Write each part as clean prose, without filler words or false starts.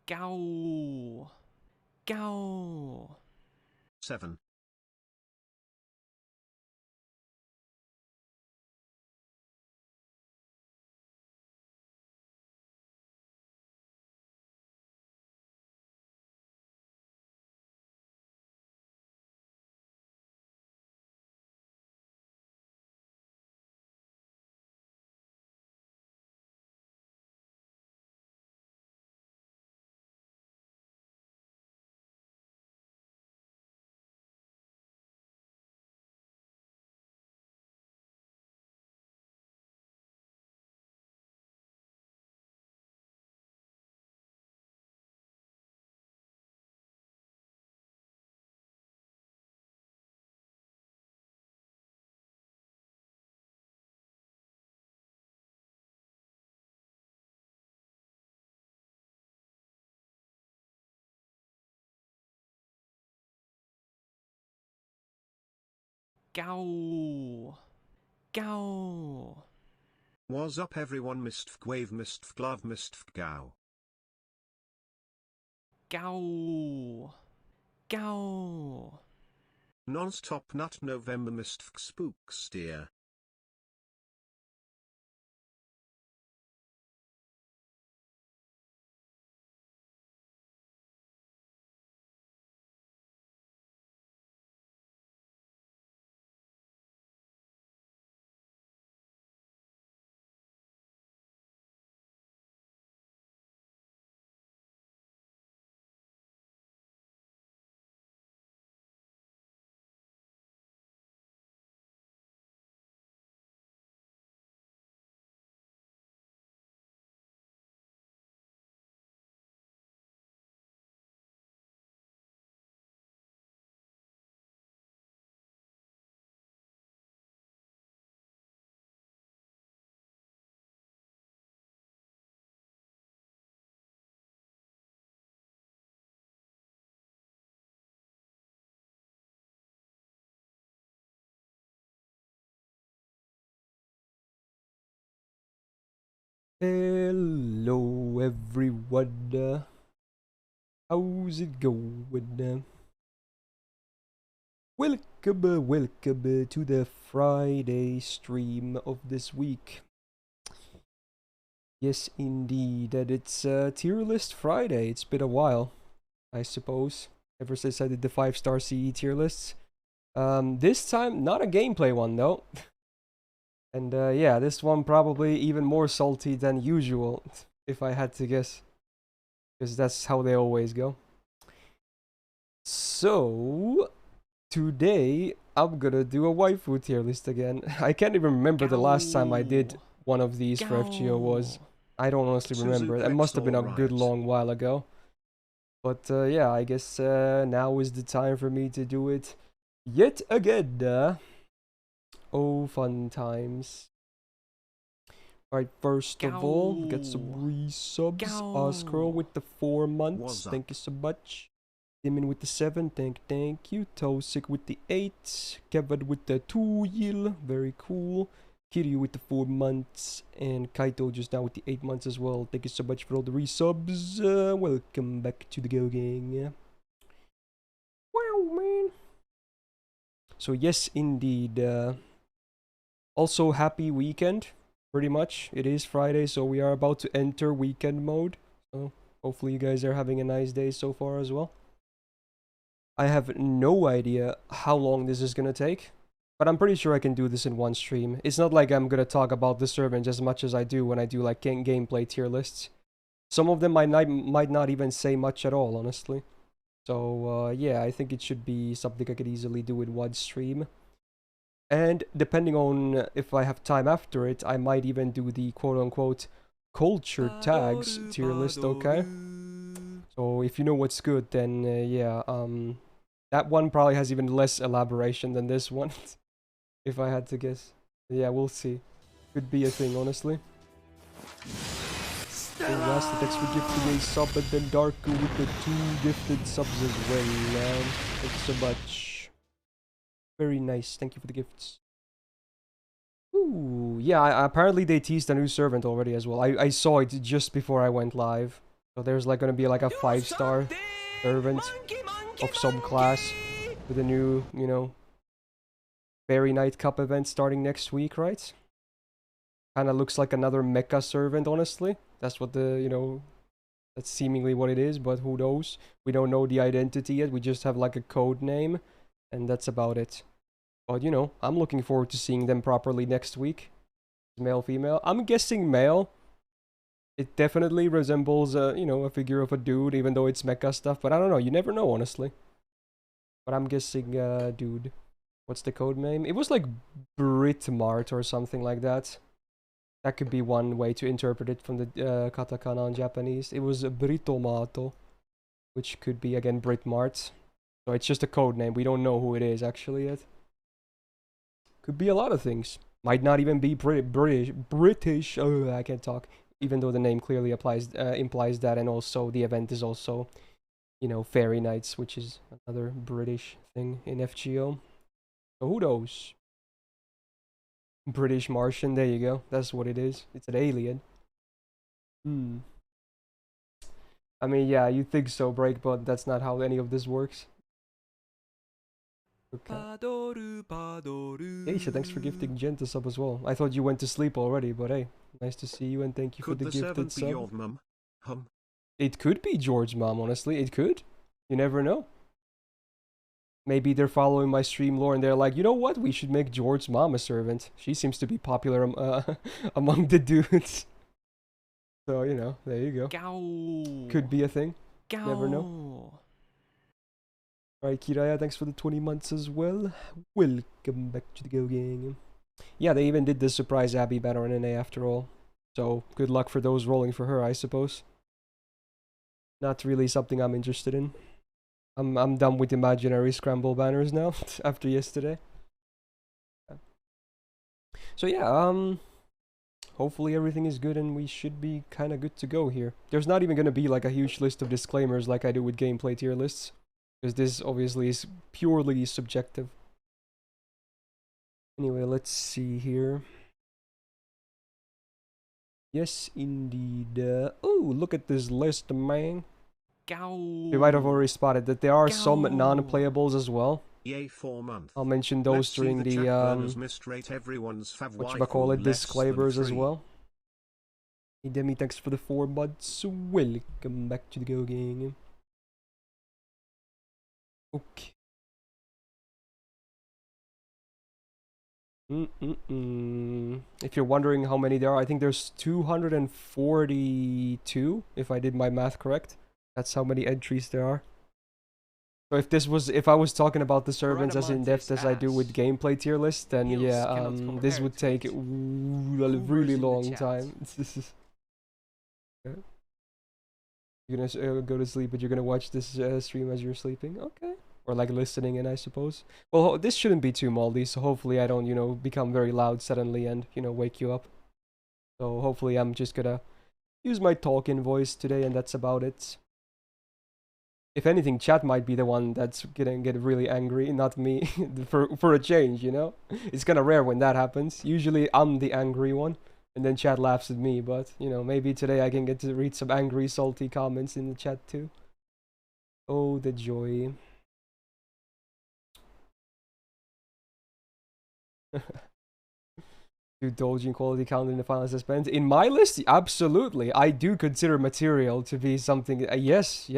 Go. Go. 7. Go. Go. What's up everyone, Mystfgwave, Mystfglove, Mystfgao. Go. Go. Non-stop nut November Mystfg spooks dear. Hello everyone, how's it going? Welcome to the Friday stream of this week. Yes indeed, and it's tier list Friday. It's been a while, I suppose, ever since I did the 5-star CE tier lists. This time not a gameplay one though. And yeah, this one probably even more salty than usual, if I had to guess. Because that's how they always go. So, today I'm gonna do a waifu tier list again. I can't even remember the last time I did one of these for FGO was. I don't honestly remember. That must have been a good long while ago. But yeah, I guess now is the time for me to do it yet again. Oh, fun times. Alright, first of all, we got some resubs. Oscar with the 4 months. Thank you so much. Dimin with the 7. Thank you. Tosik with the 8. Kevin with the 2 yil. Very cool. Kiryu with the 4 months. And Kaito just now with the 8 months as well. Thank you so much for all the resubs. Welcome back to the Go Gang. Wow, man. So yes, indeed. Also, happy weekend. Pretty much. It is Friday, so we are about to enter weekend mode. So hopefully you guys are having a nice day so far as well. I have no idea how long this is gonna take, but I'm pretty sure I can do this in one stream. It's not like I'm gonna talk about the servant as much as I do when I do like gameplay tier lists. Some of them might not even say much at all, honestly. So yeah, I think it should be something I could easily do in one stream. And depending on if I have time after it, I might even do the quote-unquote culture tags tier list, okay? So if you know what's good, then yeah, that one probably has even less elaboration than this one, if I had to guess. Yeah, we'll see. Could be a thing, honestly. Last thanks for gifting a sub, and then Darku with the 2 gifted subs as well, man. Thanks so much. Very nice, thank you for the gifts. Ooh, yeah, apparently they teased a new servant already as well. I saw it just before I went live. So there's like gonna be like a 5-star servant of some class with a new, you know, Fairy Night Cup event starting next week, right? Kinda looks like another mecha servant, honestly. That's what the, you know, that's seemingly what it is, but who knows? We don't know the identity yet, we just have like a code name, and that's about it. But, you know, I'm looking forward to seeing them properly next week. Male, female. I'm guessing male. It definitely resembles a, you know, a figure of a dude, even though it's mecha stuff, but I don't know, you never know, honestly. But I'm guessing, dude. What's the code name? It was like Britmart or something like that. That could be one way to interpret it from the katakana in Japanese. It was Britomato, which could be, again, Britmart. So it's just a code name. We don't know who it is, actually, yet. Could be a lot of things. Might not even be British. Oh, I can't talk. Even though the name clearly implies that, and also the event is also, you know, Fairy Nights, which is another British thing in FGO. So who knows? British Martian, there you go. That's what it is. It's an alien. I mean, yeah, you think so, Break, but that's not how any of this works. Okay. Aisha, thanks for gifting Jen to sub as well. I thought you went to sleep already, but hey, nice to see you and thank you for the gifted sub. Your mum? It could be George's mom, honestly. It could. You never know. Maybe they're following my stream lore and they're like, you know what? We should make George's mom a servant. She seems to be popular among the dudes. So, you know, there you go. Could be a thing. Never know. Alright, Kiraya, thanks for the 20 months as well. Welcome back to the Go Gang. Yeah, they even did the surprise Abby banner in NA after all. So, good luck for those rolling for her, I suppose. Not really something I'm interested in. I'm done with imaginary scramble banners now, after yesterday. So yeah, hopefully everything is good and we should be kinda good to go here. There's not even gonna be like a huge list of disclaimers like I do with gameplay tier lists. Because this obviously is purely subjective. Anyway, let's see here. Yes, indeed. Oh, look at this list, man. You might have already spotted that there are some non-playables as well. Yay, 4 months. I'll mention those during the whatchamacallit, disclaimers as well. Hey Demi, thanks for the 4 months. Welcome back to the Go Gang. Okay. If you're wondering how many there are, I think there's 242, if I did my math correct. That's how many entries there are. So if I was talking about the servants as in depth as I do with gameplay tier list, then yeah, this would take a really long time. You're gonna go to sleep, but you're gonna watch this stream as you're sleeping, okay? Or like listening in, I suppose. Well, this shouldn't be too moldy, so hopefully I don't, you know, become very loud suddenly and, you know, wake you up. So hopefully I'm just gonna use my talking voice today, and that's about it. If anything, chat might be the one that's gonna get really angry, not me, for a change, you know? It's kinda rare when that happens. Usually I'm the angry one, and then chat laughs at me, but, you know, maybe today I can get to read some angry, salty comments in the chat too. Oh, the joy. Do Doujin quality count in the final suspense? In my list, absolutely. I do consider material to be something. Yes.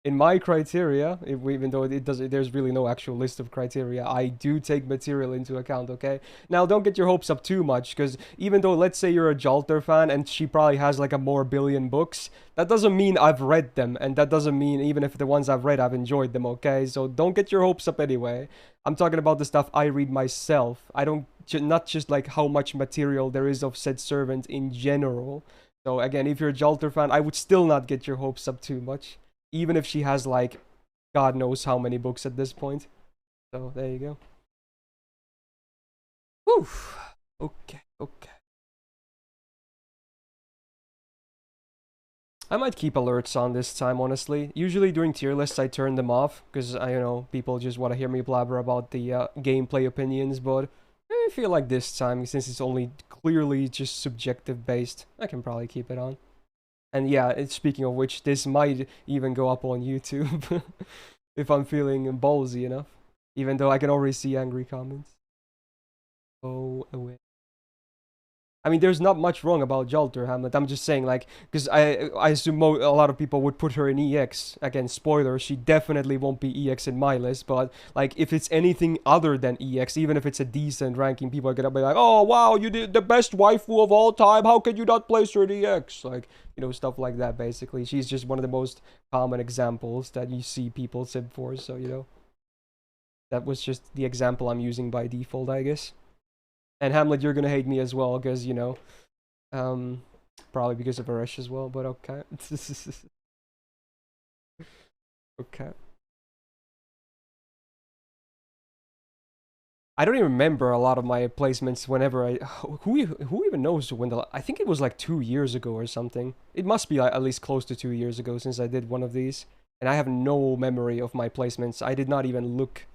In my criteria, even though there's really no actual list of criteria, I do take material into account, okay? Now, don't get your hopes up too much, because even though, let's say you're a Jalter fan, and she probably has like a more billion books, that doesn't mean I've read them, and that doesn't mean even if the ones I've read, I've enjoyed them, okay? So don't get your hopes up anyway. I'm talking about the stuff I read myself. I don't, not just like how much material there is of said servant in general. So again, if you're a Jalter fan, I would still not get your hopes up too much. Even if she has, like, God knows how many books at this point. So, there you go. Whew. Okay. I might keep alerts on this time, honestly. Usually during tier lists, I turn them off. Because, you know, people just want to hear me blabber about the gameplay opinions. But I feel like this time, since it's only clearly just subjective based, I can probably keep it on. And yeah, speaking of which, this might even go up on YouTube if I'm feeling ballsy enough. Even though I can already see angry comments. Go away. I mean, there's not much wrong about Jalter, Hamlet. I'm just saying, like, because I assume a lot of people would put her in EX. Again, spoiler, she definitely won't be EX in my list. But, like, if it's anything other than EX, even if it's a decent ranking, people are gonna be like, oh, wow, you did the best waifu of all time. How can you not place her in EX? Like, you know, stuff like that, basically. She's just one of the most common examples that you see people sib for. So, you know, that was just the example I'm using by default, I guess. And Hamlet, you're gonna hate me as well, because, you know, probably because of Aresh as well, but okay. Okay. I don't even remember a lot of my placements whenever who even knows when I think it was like 2 years ago or something. It must be like at least close to 2 years ago since I did one of these. And I have no memory of my placements. I did not even look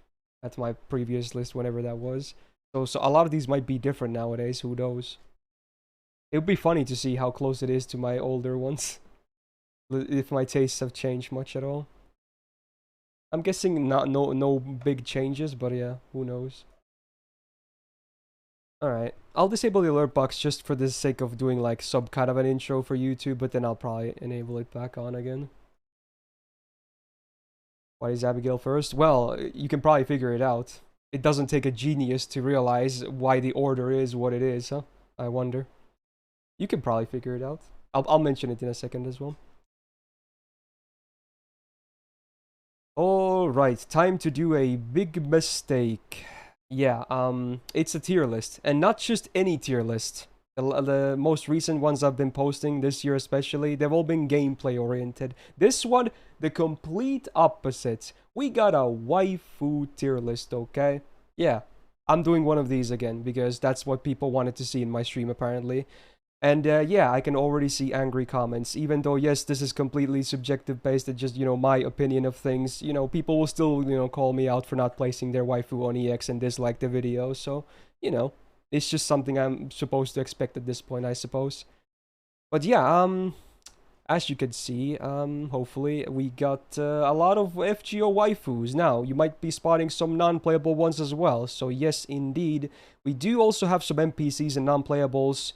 at my previous list whenever that was. So a lot of these might be different nowadays, who knows. It would be funny to see how close it is to my older ones. If my tastes have changed much at all. I'm guessing no big changes, but yeah, who knows. Alright, I'll disable the alert box just for the sake of doing like some kind of an intro for YouTube, but then I'll probably enable it back on again. Why is Abigail first? Well, you can probably figure it out. It doesn't take a genius to realize why the order is what it is, huh? I wonder. You can probably figure it out. I'll mention it in a second as well. Alright, time to do a big mistake. Yeah, it's a tier list. And not just any tier list. The most recent ones I've been posting this year especially, they've all been gameplay oriented. This one, the complete opposite. We got a waifu tier list, okay? Yeah, I'm doing one of these again because that's what people wanted to see in my stream apparently. And yeah, I can already see angry comments, even though yes, this is completely subjective based at just, you know, my opinion of things. You know, people will still, you know, call me out for not placing their waifu on EX and dislike the video, so, you know. It's just something I'm supposed to expect at this point, I suppose. But yeah, as you can see, hopefully, we got a lot of FGO waifus. Now, you might be spotting some non-playable ones as well. So yes, indeed, we do also have some NPCs and non-playables,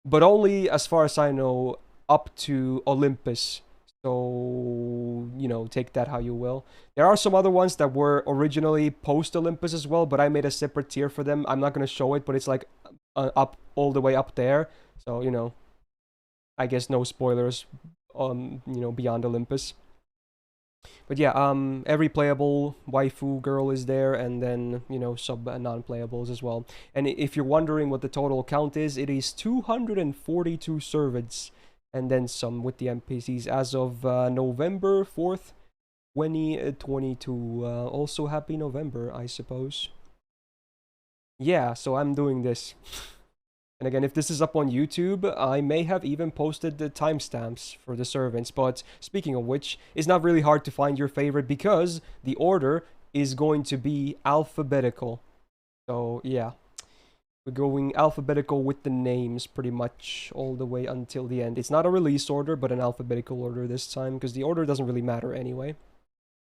but only, as far as I know, up to Olympus. So, you know, take that how you will. There are some other ones that were originally post-Olympus as well, but I made a separate tier for them. I'm not going to show it, but it's like up all the way up there. So, you know, I guess no spoilers, you know, beyond Olympus. But yeah, every playable waifu girl is there, and then, you know, sub non-playables as well. And if you're wondering what the total count is, it is 242 servants. And then some with the NPCs as of November 4th, 2022. Also happy November, I suppose. Yeah, so I'm doing this. And again, if this is up on YouTube, I may have even posted the timestamps for the servants. But speaking of which, it's not really hard to find your favorite because the order is going to be alphabetical. So yeah. We're going alphabetical with the names pretty much all the way until the end. It's not a release order, but an alphabetical order this time, because the order doesn't really matter anyway.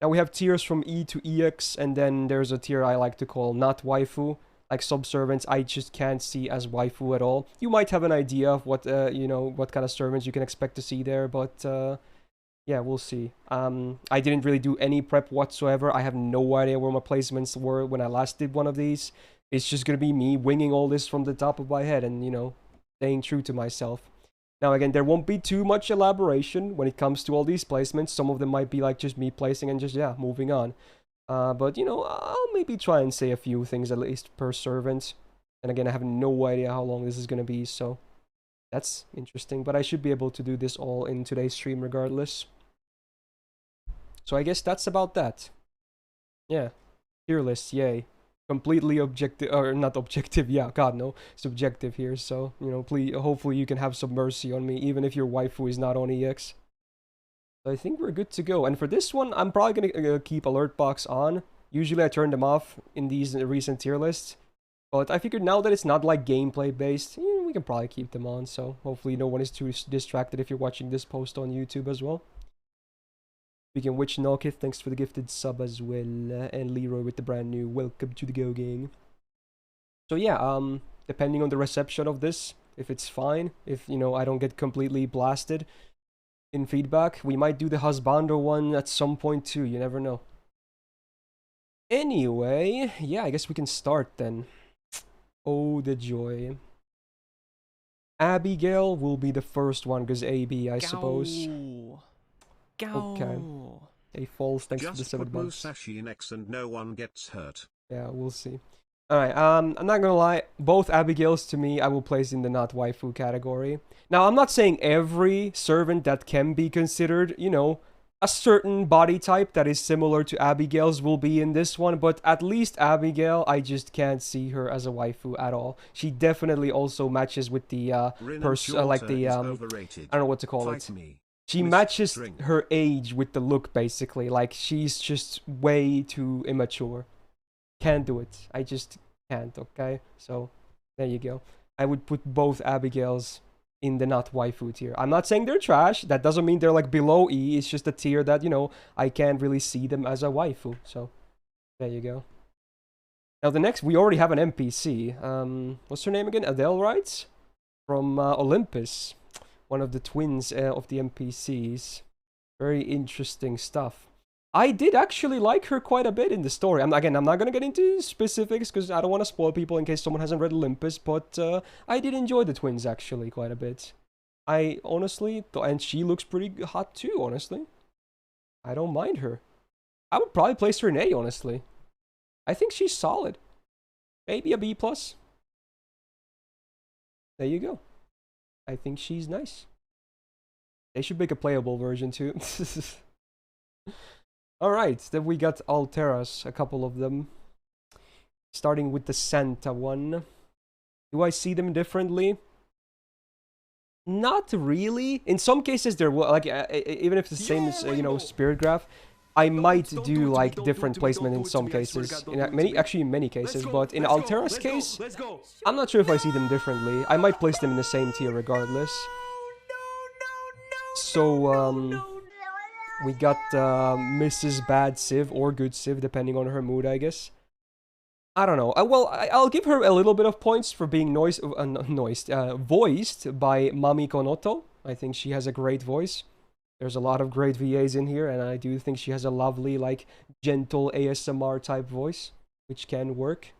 Now we have tiers from E to EX, and then there's a tier I like to call not waifu. Like subservants, I just can't see as waifu at all. You might have an idea of what, you know, what kind of servants you can expect to see there, but yeah, we'll see. I didn't really do any prep whatsoever. I have no idea where my placements were when I last did one of these. It's just gonna be me winging all this from the top of my head and, you know, staying true to myself. Now, again, there won't be too much elaboration when it comes to all these placements. Some of them might be like just me placing and just, yeah, moving on. But, you know, I'll maybe try and say a few things at least per servant. And again, I have no idea how long this is gonna be, so that's interesting. But I should be able to do this all in today's stream regardless. So I guess that's about that. Yeah, tier list, yay. Completely objective, or not objective, yeah, god no, subjective here, so, you know, please, hopefully you can have some mercy on me, even if your waifu is not on EX. So I think we're good to go, and for this one, I'm probably gonna keep alert box on. Usually I turn them off in these recent tier lists, but I figured now that it's not like gameplay based, we we can probably keep them on, so hopefully no one is too distracted if you're watching this post on YouTube as well. Speaking of which, Nokith, thanks for the gifted sub as well, and Leroy with the brand new welcome to the Go Gang. So yeah, depending on the reception of this, if it's fine, if, you know, I don't get completely blasted in feedback, we might do the Husbando one at some point too, you never know. Anyway, yeah, I guess we can start then. Oh, the joy. Abigail will be the first one, because AB, I suppose. Okay. Hey, Falls, thanks for the 7 months. Just put Musashi in X and no one gets hurt. Yeah, we'll see. Alright, I'm not gonna lie, both Abigails to me, I will place in the not waifu category. Now, I'm not saying every servant that can be considered, you know, a certain body type that is similar to Abigail's will be in this one, but at least Abigail, I just can't see her as a waifu at all. She definitely also matches with the, I don't know what to call it. She matches her age with the look, basically. Like, she's just way too immature. Can't do it. I just can't, okay? So, there you go. I would put both Abigails in the not waifu tier. I'm not saying they're trash. That doesn't mean they're, like, below E. It's just a tier that, you know, I can't really see them as a waifu. So, there you go. Now, the next, we already have an NPC. What's her name again? Adele, right? From Olympus. One of the twins of the NPCs. Very interesting stuff. I did actually like her quite a bit in the story. I'm not going to get into specifics because I don't want to spoil people in case someone hasn't read Olympus, but I did enjoy the twins actually quite a bit. I honestly, and she looks pretty hot too, honestly. I don't mind her. I would probably place her in A, honestly. I think she's solid. Maybe a B+. There you go. I think she's nice. They should make a playable version too. Alright, then we got Alteras, a couple of them. Starting with the Santa one. Do I see them differently? Not really. In some cases, there will, like, even if it's the same as, you know, Spirit Graph, I might do, like, different placement in some cases. Actually, in many cases, but in Altera's case, I'm not sure if I see them differently. I might place them in the same tier regardless. So, we got Mrs. Bad Civ, or Good Civ, depending on her mood, I guess. I don't know. Well, I'll give her a little bit of points for being voiced by Mami Konoto. I think she has a great voice. There's a lot of great VAs in here, and I do think she has a lovely, like, gentle ASMR type voice, which can work.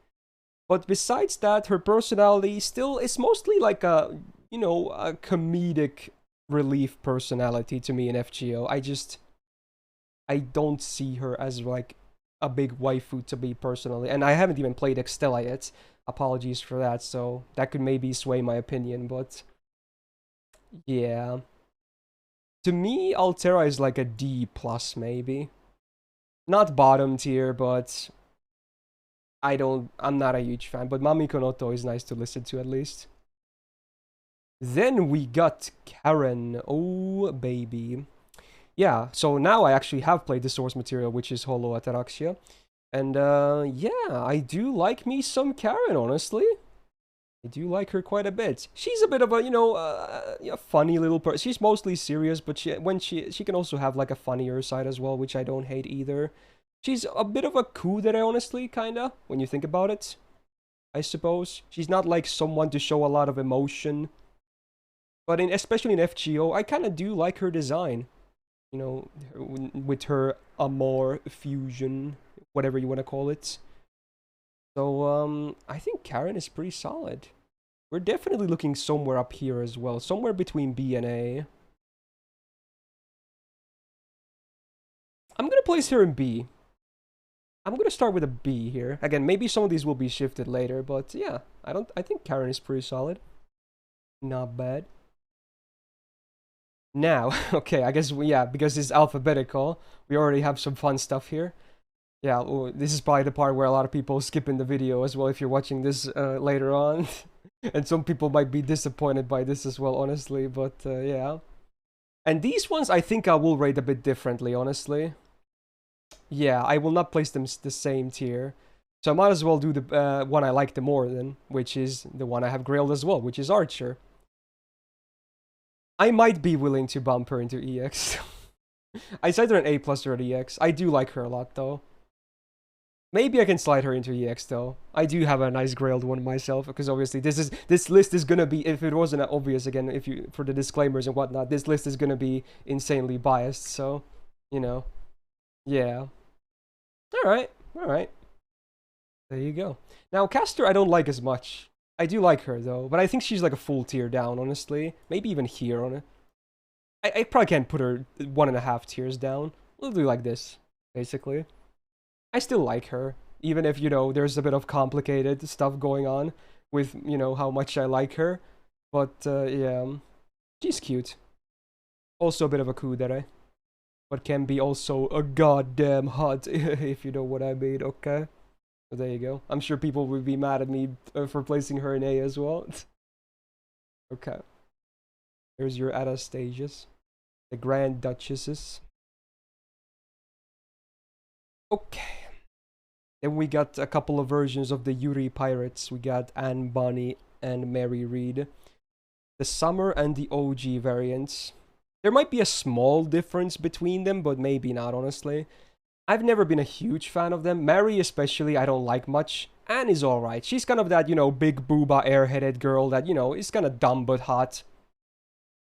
But besides that, her personality still is mostly like a, you know, a comedic relief personality to me in FGO. I don't see her as, like, a big waifu to me personally. And I haven't even played Extella yet. Apologies for that, so that could maybe sway my opinion, but yeah. To me, Altera is like a D+, maybe. Not bottom tier, but I'm not a huge fan. But Mami Konoto is nice to listen to, at least. Then we got Karen. Oh, baby. Yeah, so now I actually have played the source material, which is Holo Ataraxia. And, yeah, I do like me some Karen, honestly. I do like her quite a bit. She's a bit of a, you know, a funny little person. She's mostly serious, but she can also have, like, a funnier side as well, which I don't hate either. She's a bit of a kudere, honestly, kinda, when you think about it, I suppose. She's not, like, someone to show a lot of emotion. But especially in FGO, I kinda do like her design. You know, with her Amor fusion, whatever you want to call it. So, I think Karen is pretty solid. We're definitely looking somewhere up here as well. Somewhere between B and A. I'm going to place her in B. I'm going to start with a B here. Again, maybe some of these will be shifted later, but yeah. I think Karen is pretty solid. Not bad. Now, okay, I guess, yeah, because it's alphabetical, we already have some fun stuff here. Yeah, this is probably the part where a lot of people skip in the video as well if you're watching this later on. And some people might be disappointed by this as well, honestly, but yeah. And these ones, I think I will rate a bit differently, honestly. Yeah, I will not place them the same tier. So I might as well do the one I like the more then, which is the one I have grailed as well, which is Archer. I might be willing to bump her into EX. I said her an A plus or an EX. I do like her a lot though. Maybe I can slide her into EX though. I do have a nice grailed one myself, because obviously this list is gonna be, if it wasn't obvious again, if you for the disclaimers and whatnot, this list is gonna be insanely biased. So, you know, yeah. All right. There you go. Now Caster I don't like as much. I do like her though, but I think she's like a full tier down, honestly. Maybe even here on it. I probably can't put her 1.5 tiers down. We'll do like this, basically. I still like her, even if, you know, there's a bit of complicated stuff going on with, you know, how much I like her. But, yeah, she's cute. Also a bit of a kudere. But can be also a goddamn hot, if you know what I mean, okay? So there you go. I'm sure people would be mad at me for placing her in A as well. Okay. There's your Anastasias. The Grand Duchesses. Okay. Then we got a couple of versions of the Yuri Pirates. We got Anne Bonny and Mary Read. The Summer and the OG variants. There might be a small difference between them, but maybe not, honestly. I've never been a huge fan of them. Mary especially, I don't like much. Anne is alright. She's kind of that, you know, big booba airheaded girl that, you know, is kind of dumb but hot.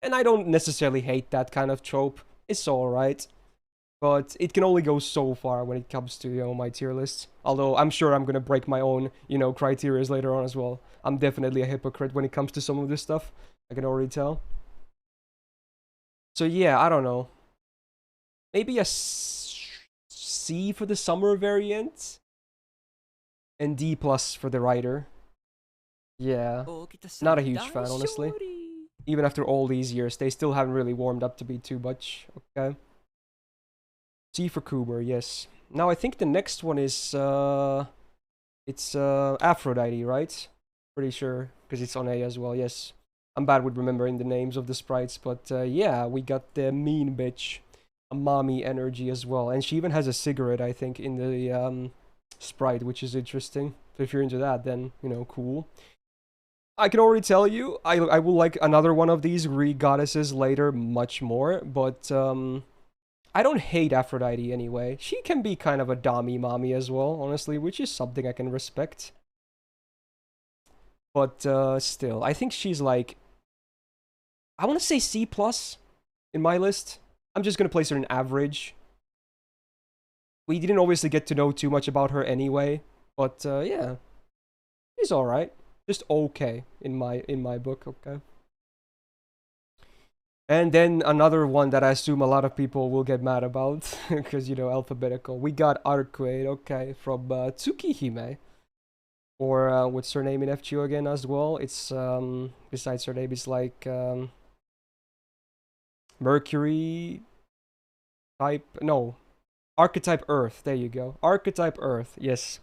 And I don't necessarily hate that kind of trope. It's alright. But it can only go so far when it comes to, you know, my tier list. Although I'm sure I'm gonna break my own, you know, criterias later on as well. I'm definitely a hypocrite when it comes to some of this stuff. I can already tell. So yeah, I don't know. Maybe a C for the Summer variant? And D plus for the Rider. Yeah. Not a huge fan, honestly. Even after all these years, they still haven't really warmed up to be too much. Okay. C for Cooper, yes. Now I think the next one is it's Aphrodite, right? Pretty sure, because it's on A as well. Yes, I'm bad with remembering the names of the sprites, but yeah, we got the mean bitch, a mommy energy as well, and she even has a cigarette, I think, in the sprite, which is interesting. So if you're into that, then you know, cool. I can already tell you, I will like another one of these Greek goddesses later much more, but I don't hate Aphrodite anyway. She can be kind of a dommy mommy as well, honestly, which is something I can respect. But still, I think she's like, I want to say C plus in my list. I'm just gonna place her in average. We didn't obviously get to know too much about her anyway, but yeah, she's all right. Just okay in my book, okay. And then another one that I assume a lot of people will get mad about, because, you know, alphabetical. We got Arcueil, okay, from Tsukihime. Or what's her name in FGO again as well? It's, besides her name, it's like, Mercury type, no. Archetype Earth, there you go. Archetype Earth, yes.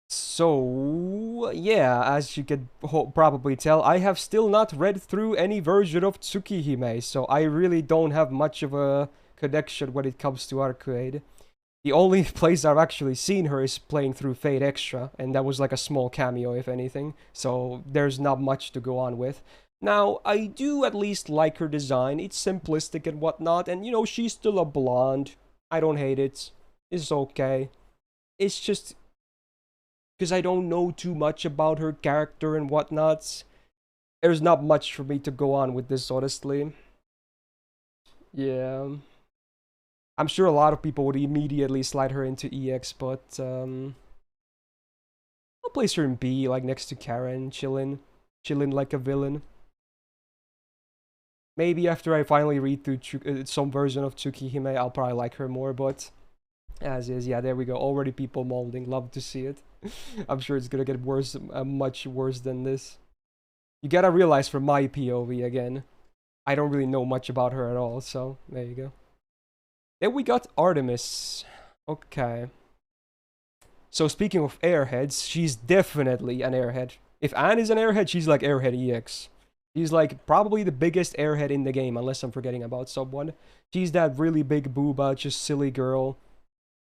So, yeah, as you can probably tell, I have still not read through any version of Tsukihime, so I really don't have much of a connection when it comes to Arcueil. The only place I've actually seen her is playing through Fate Extra, and that was like a small cameo, if anything, so there's not much to go on with. Now, I do at least like her design. It's simplistic and whatnot, and, you know, she's still a blonde. I don't hate it. It's okay. It's just because I don't know too much about her character and whatnot. There's not much for me to go on with this, honestly. Yeah. I'm sure a lot of people would immediately slide her into EX, but I'll place her in B, like next to Karen, chillin' like a villain. Maybe after I finally read through some version of Tsukihime, I'll probably like her more, but as is, yeah, there we go. Already people molding, love to see it. I'm sure it's gonna get worse, much worse than this. You gotta realize from my POV again, I don't really know much about her at all, so there you go. Then we got Artemis. Okay. So speaking of airheads, she's definitely an airhead. If Anne is an airhead, she's like airhead EX. She's like probably the biggest airhead in the game, unless I'm forgetting about someone. She's that really big booba, just silly girl.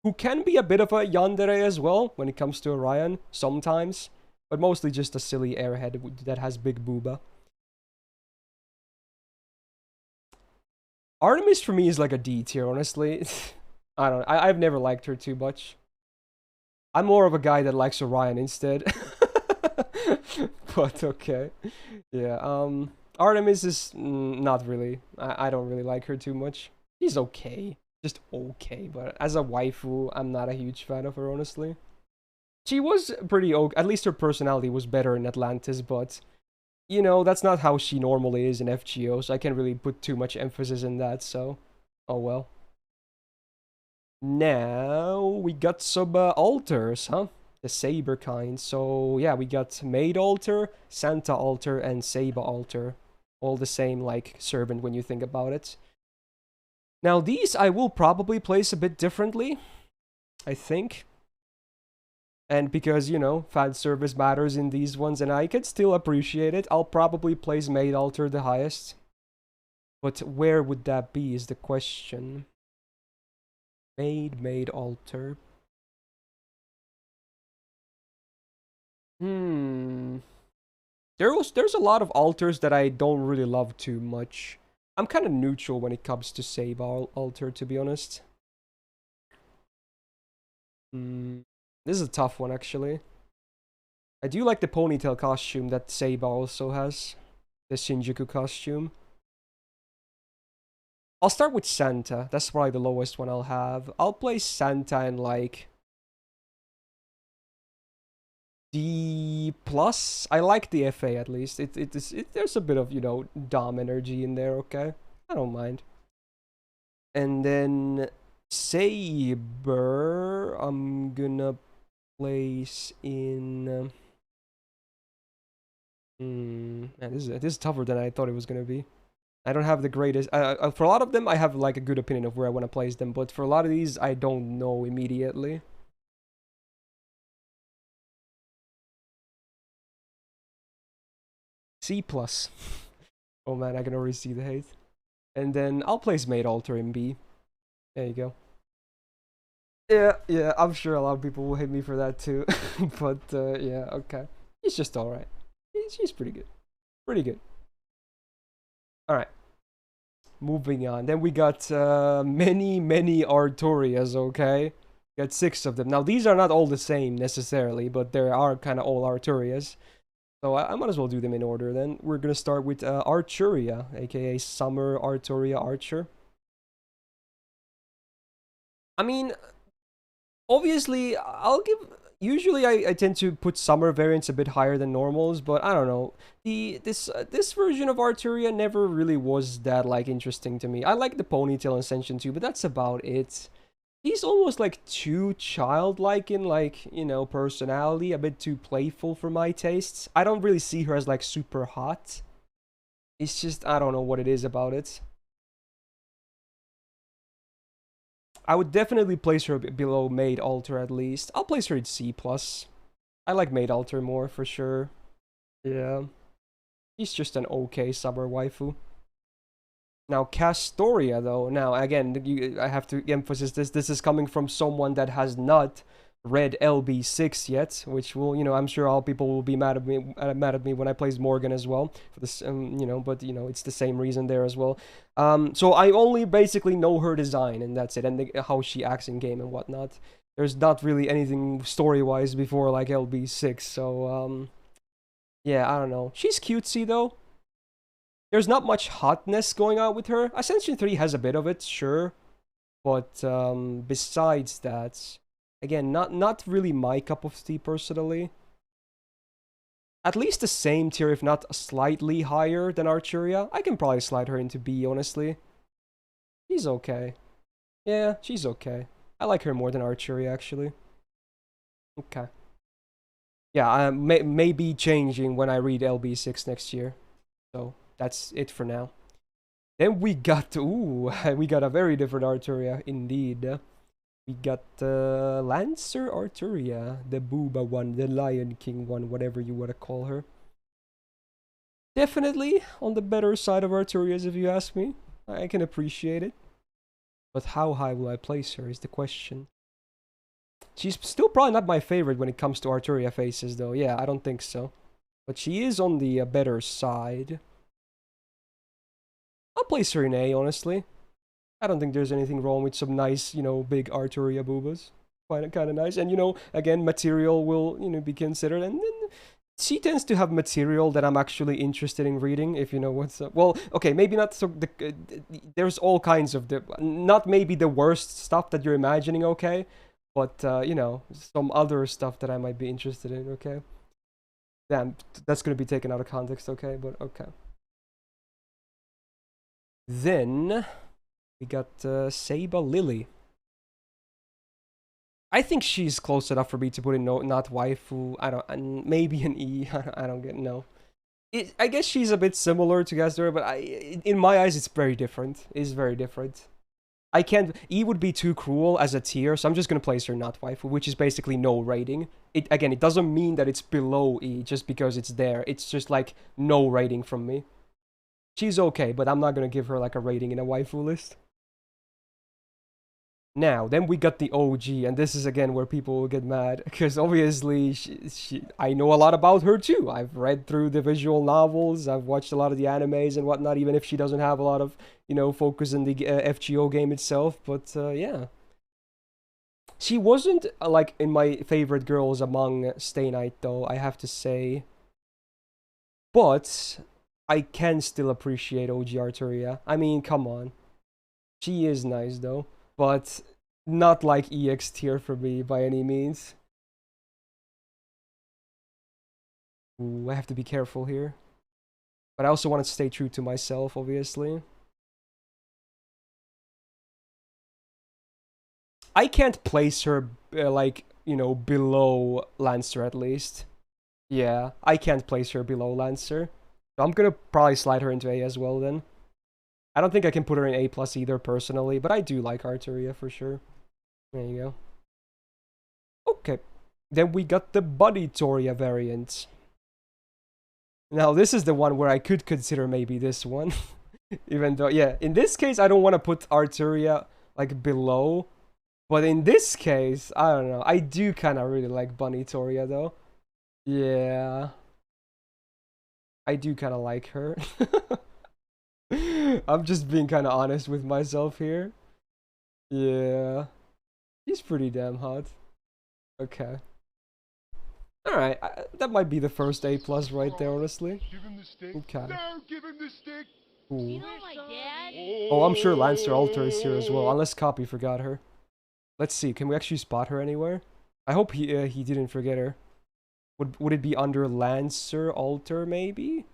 who can be a bit of a yandere as well when it comes to Orion, sometimes. But mostly just a silly airhead that has big booba. Artemis for me is like a D tier, honestly. I don't know. I've never liked her too much. I'm more of a guy that likes Orion instead. But okay. Yeah, Artemis is not really. I don't really like her too much. She's okay. Just okay, but as a waifu, I'm not a huge fan of her, honestly. She was pretty okay. At least her personality was better in Atlantis, but you know, that's not how she normally is in FGO, so I can't really put too much emphasis in that, so oh well. Now we got some altars, huh? The saber kind. So yeah, we got Maid altar, Santa altar, and Saber altar. All the same like servant when you think about it. Now these I will probably place a bit differently, I think. And because, you know, fan service matters in these ones and I can still appreciate it, I'll probably place Maid altar the highest. But where would that be is the question. Maid altar. There's a lot of altars that I don't really love too much. I'm kind of neutral when it comes to Saber altar, to be honest. This is a tough one, actually. I do like the ponytail costume that Saber also has. The Shinjuku costume. I'll start with Santa. That's probably the lowest one I'll have. I'll place Santa in like D plus. I like the FA at least. There's a bit of, you know, Dom energy in there, okay? I don't mind. And then Saber, I'm gonna place in man, this is tougher than I thought it was gonna be. I don't have the greatest for a lot of them I have like a good opinion of where I want to place them, but for a lot of these I don't know immediately. C plus. Oh man, I can already see the hate. And then I'll place Maid altar in B. There you go. Yeah, I'm sure a lot of people will hate me for that too. But yeah, okay. He's just alright. He's pretty good. Pretty good. Alright. Moving on. Then we got many Arturias, okay? We got 6 of them. Now, these are not all the same necessarily, but there are kind of all Arturias. So I might as well do them in order then. We're gonna start with Arturia, aka Summer Arturia Archer. I mean, obviously, usually I tend to put summer variants a bit higher than normals, but I don't know. This version of Arturia never really was that like interesting to me. I like the ponytail Ascension too, but that's about it. He's almost like too childlike in like, you know, personality, a bit too playful for my tastes. I don't really see her as like super hot. It's just, I don't know what it is about it. I would definitely place her below Maid altar at least. I'll place her at C+. I like Maid altar more for sure. Yeah. She's just an okay summer waifu. Now, Castoria, though. Now, again, I have to emphasize this. This is coming from someone that has not read LB6 yet, which will, you know, I'm sure all people will be mad at me when I place Morgan as well for this, you know, but you know, it's the same reason there as well. So I only basically know her design and that's it, and how she acts in game and whatnot. There's not really anything story-wise before like LB6, so yeah, I don't know. She's cutesy though. There's not much hotness going on with her. Ascension 3 has a bit of it, sure, but besides that. Again, not really my cup of tea personally. At least the same tier, if not slightly higher than Arturia. I can probably slide her into B, honestly. She's okay. Yeah, she's okay. I like her more than Arturia, actually. Okay. Yeah, may be changing when I read LB6 next year. So, that's it for now. Then we got, ooh, we got a very different Arturia, indeed. We got Lancer Arturia, the Booba one, the Lion King one, whatever you want to call her. Definitely on the better side of Arturias, if you ask me. I can appreciate it. But how high will I place her is the question. She's still probably not my favorite when it comes to Arturia faces, though. Yeah, I don't think so. But she is on the better side. I'll place her in A, honestly. I don't think there's anything wrong with some nice, you know, big Arturia boobas. Kind of nice. And, you know, again, material will, you know, be considered. And then she tends to have material that I'm actually interested in reading, if you know what's up. Well, okay, maybe not so... there's all kinds of... not maybe the worst stuff that you're imagining, okay? But, you know, some other stuff that I might be interested in, okay? Damn, that's gonna be taken out of context, okay? But, okay. Then... we got Saba Lily. I think she's close enough for me to put in not waifu. I don't... maybe an E. I don't get... no. I guess she's a bit similar to Gazdora, but in my eyes, it's very different. It's very different. I can't... E would be too cruel as a tier, so I'm just gonna place her not waifu, which is basically no rating. Again, it doesn't mean that it's below E just because it's there. It's just like no rating from me. She's okay, but I'm not gonna give her like a rating in a waifu list. Now, then we got the OG, and this is again where people will get mad, because obviously I know a lot about her too. I've read through the visual novels, I've watched a lot of the animes and whatnot, even if she doesn't have a lot of, you know, focus in the FGO game itself, but yeah. She wasn't, like, in my favorite girls among Stay Night, though, I have to say. But I can still appreciate OG Arturia. I mean, come on. She is nice, though. But not like EX tier for me by any means. Ooh, I have to be careful here. But I also want to stay true to myself, obviously. I can't place her, like, you know, below Lancer at least. Yeah, I can't place her below Lancer. So I'm gonna probably slide her into A as well then. I don't think I can put her in A+ either, personally, but I do like Arturia for sure. There you go. Okay. Then we got the Buddy Toria variant. Now, this is the one where I could consider maybe this one. Even though, yeah, in this case, I don't want to put Arturia, like, below. But in this case, I don't know. I do kind of really like Bunny Toria, though. Yeah. I do kind of like her. I'm just being kind of honest with myself here. Yeah. She's pretty damn hot. Okay. Alright, that might be the first A+ right there, honestly. Okay. Cool. Oh, I'm sure Lancer Alter is here as well, unless Copy forgot her. Let's see, can we actually spot her anywhere? I hope he didn't forget her. Would it be under Lancer Alter, maybe?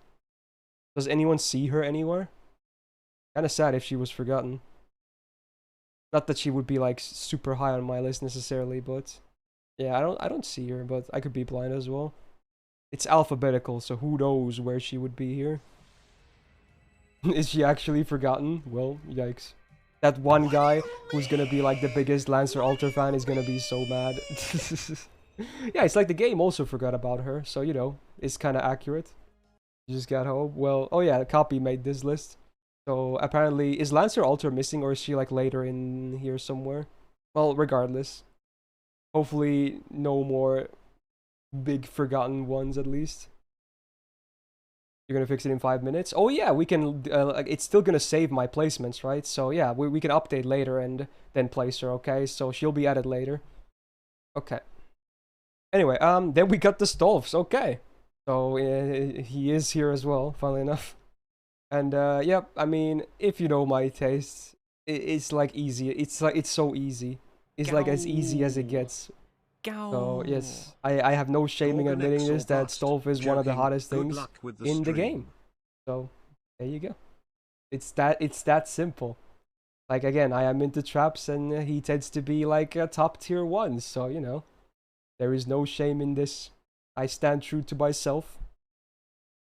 Does anyone see her anywhere? Kinda sad if she was forgotten. Not that she would be like super high on my list necessarily, but yeah, I don't see her, but I could be blind as well. It's alphabetical, so who knows where she would be here. Is she actually forgotten? Well, yikes. That one guy who's gonna be like the biggest Lancer Alter fan is gonna be so mad. Yeah, it's like the game also forgot about her, so you know, it's kinda accurate. You just got home. Well, oh yeah, Copy made this list. So apparently, is Lancer Alter missing, or is she like later in here somewhere? Well, regardless. Hopefully no more big forgotten ones at least. You're gonna fix it in 5 minutes? Oh yeah, we can, it's still gonna save my placements, right? So yeah, we can update later and then place her, okay? So she'll be added later. Okay. Anyway, then we got the Stolfs, okay. So he is here as well, funnily enough. And yep, I mean, if you know my taste, it's like easy. It's like, it's so easy. It's like as easy as it gets. So yes, I have no shame in admitting this, that Stolf is one of the hottest things in the game. So there you go. It's that simple. Like again, I am into traps, and he tends to be like a top tier one. So you know, there is no shame in this. I stand true to myself.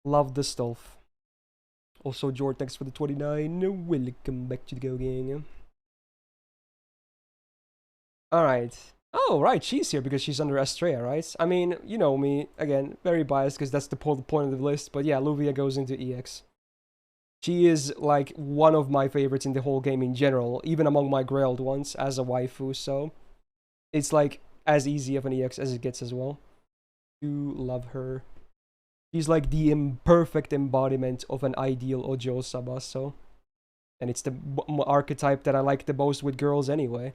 Love the Stolf. Also, Jord, thanks for the 29. Welcome back to the Go Gang. Alright. Oh, right, she's here because she's under Astrea, right? I mean, you know me. Again, very biased because that's the point of the list. But yeah, Luvia goes into EX. She is, like, one of my favorites in the whole game in general. Even among my grailed ones as a waifu, so... It's like... as easy of an EX as it gets as well. Do love her. She's like the imperfect embodiment of an ideal Ojo Sabaso. And it's the archetype that I like the most with girls anyway.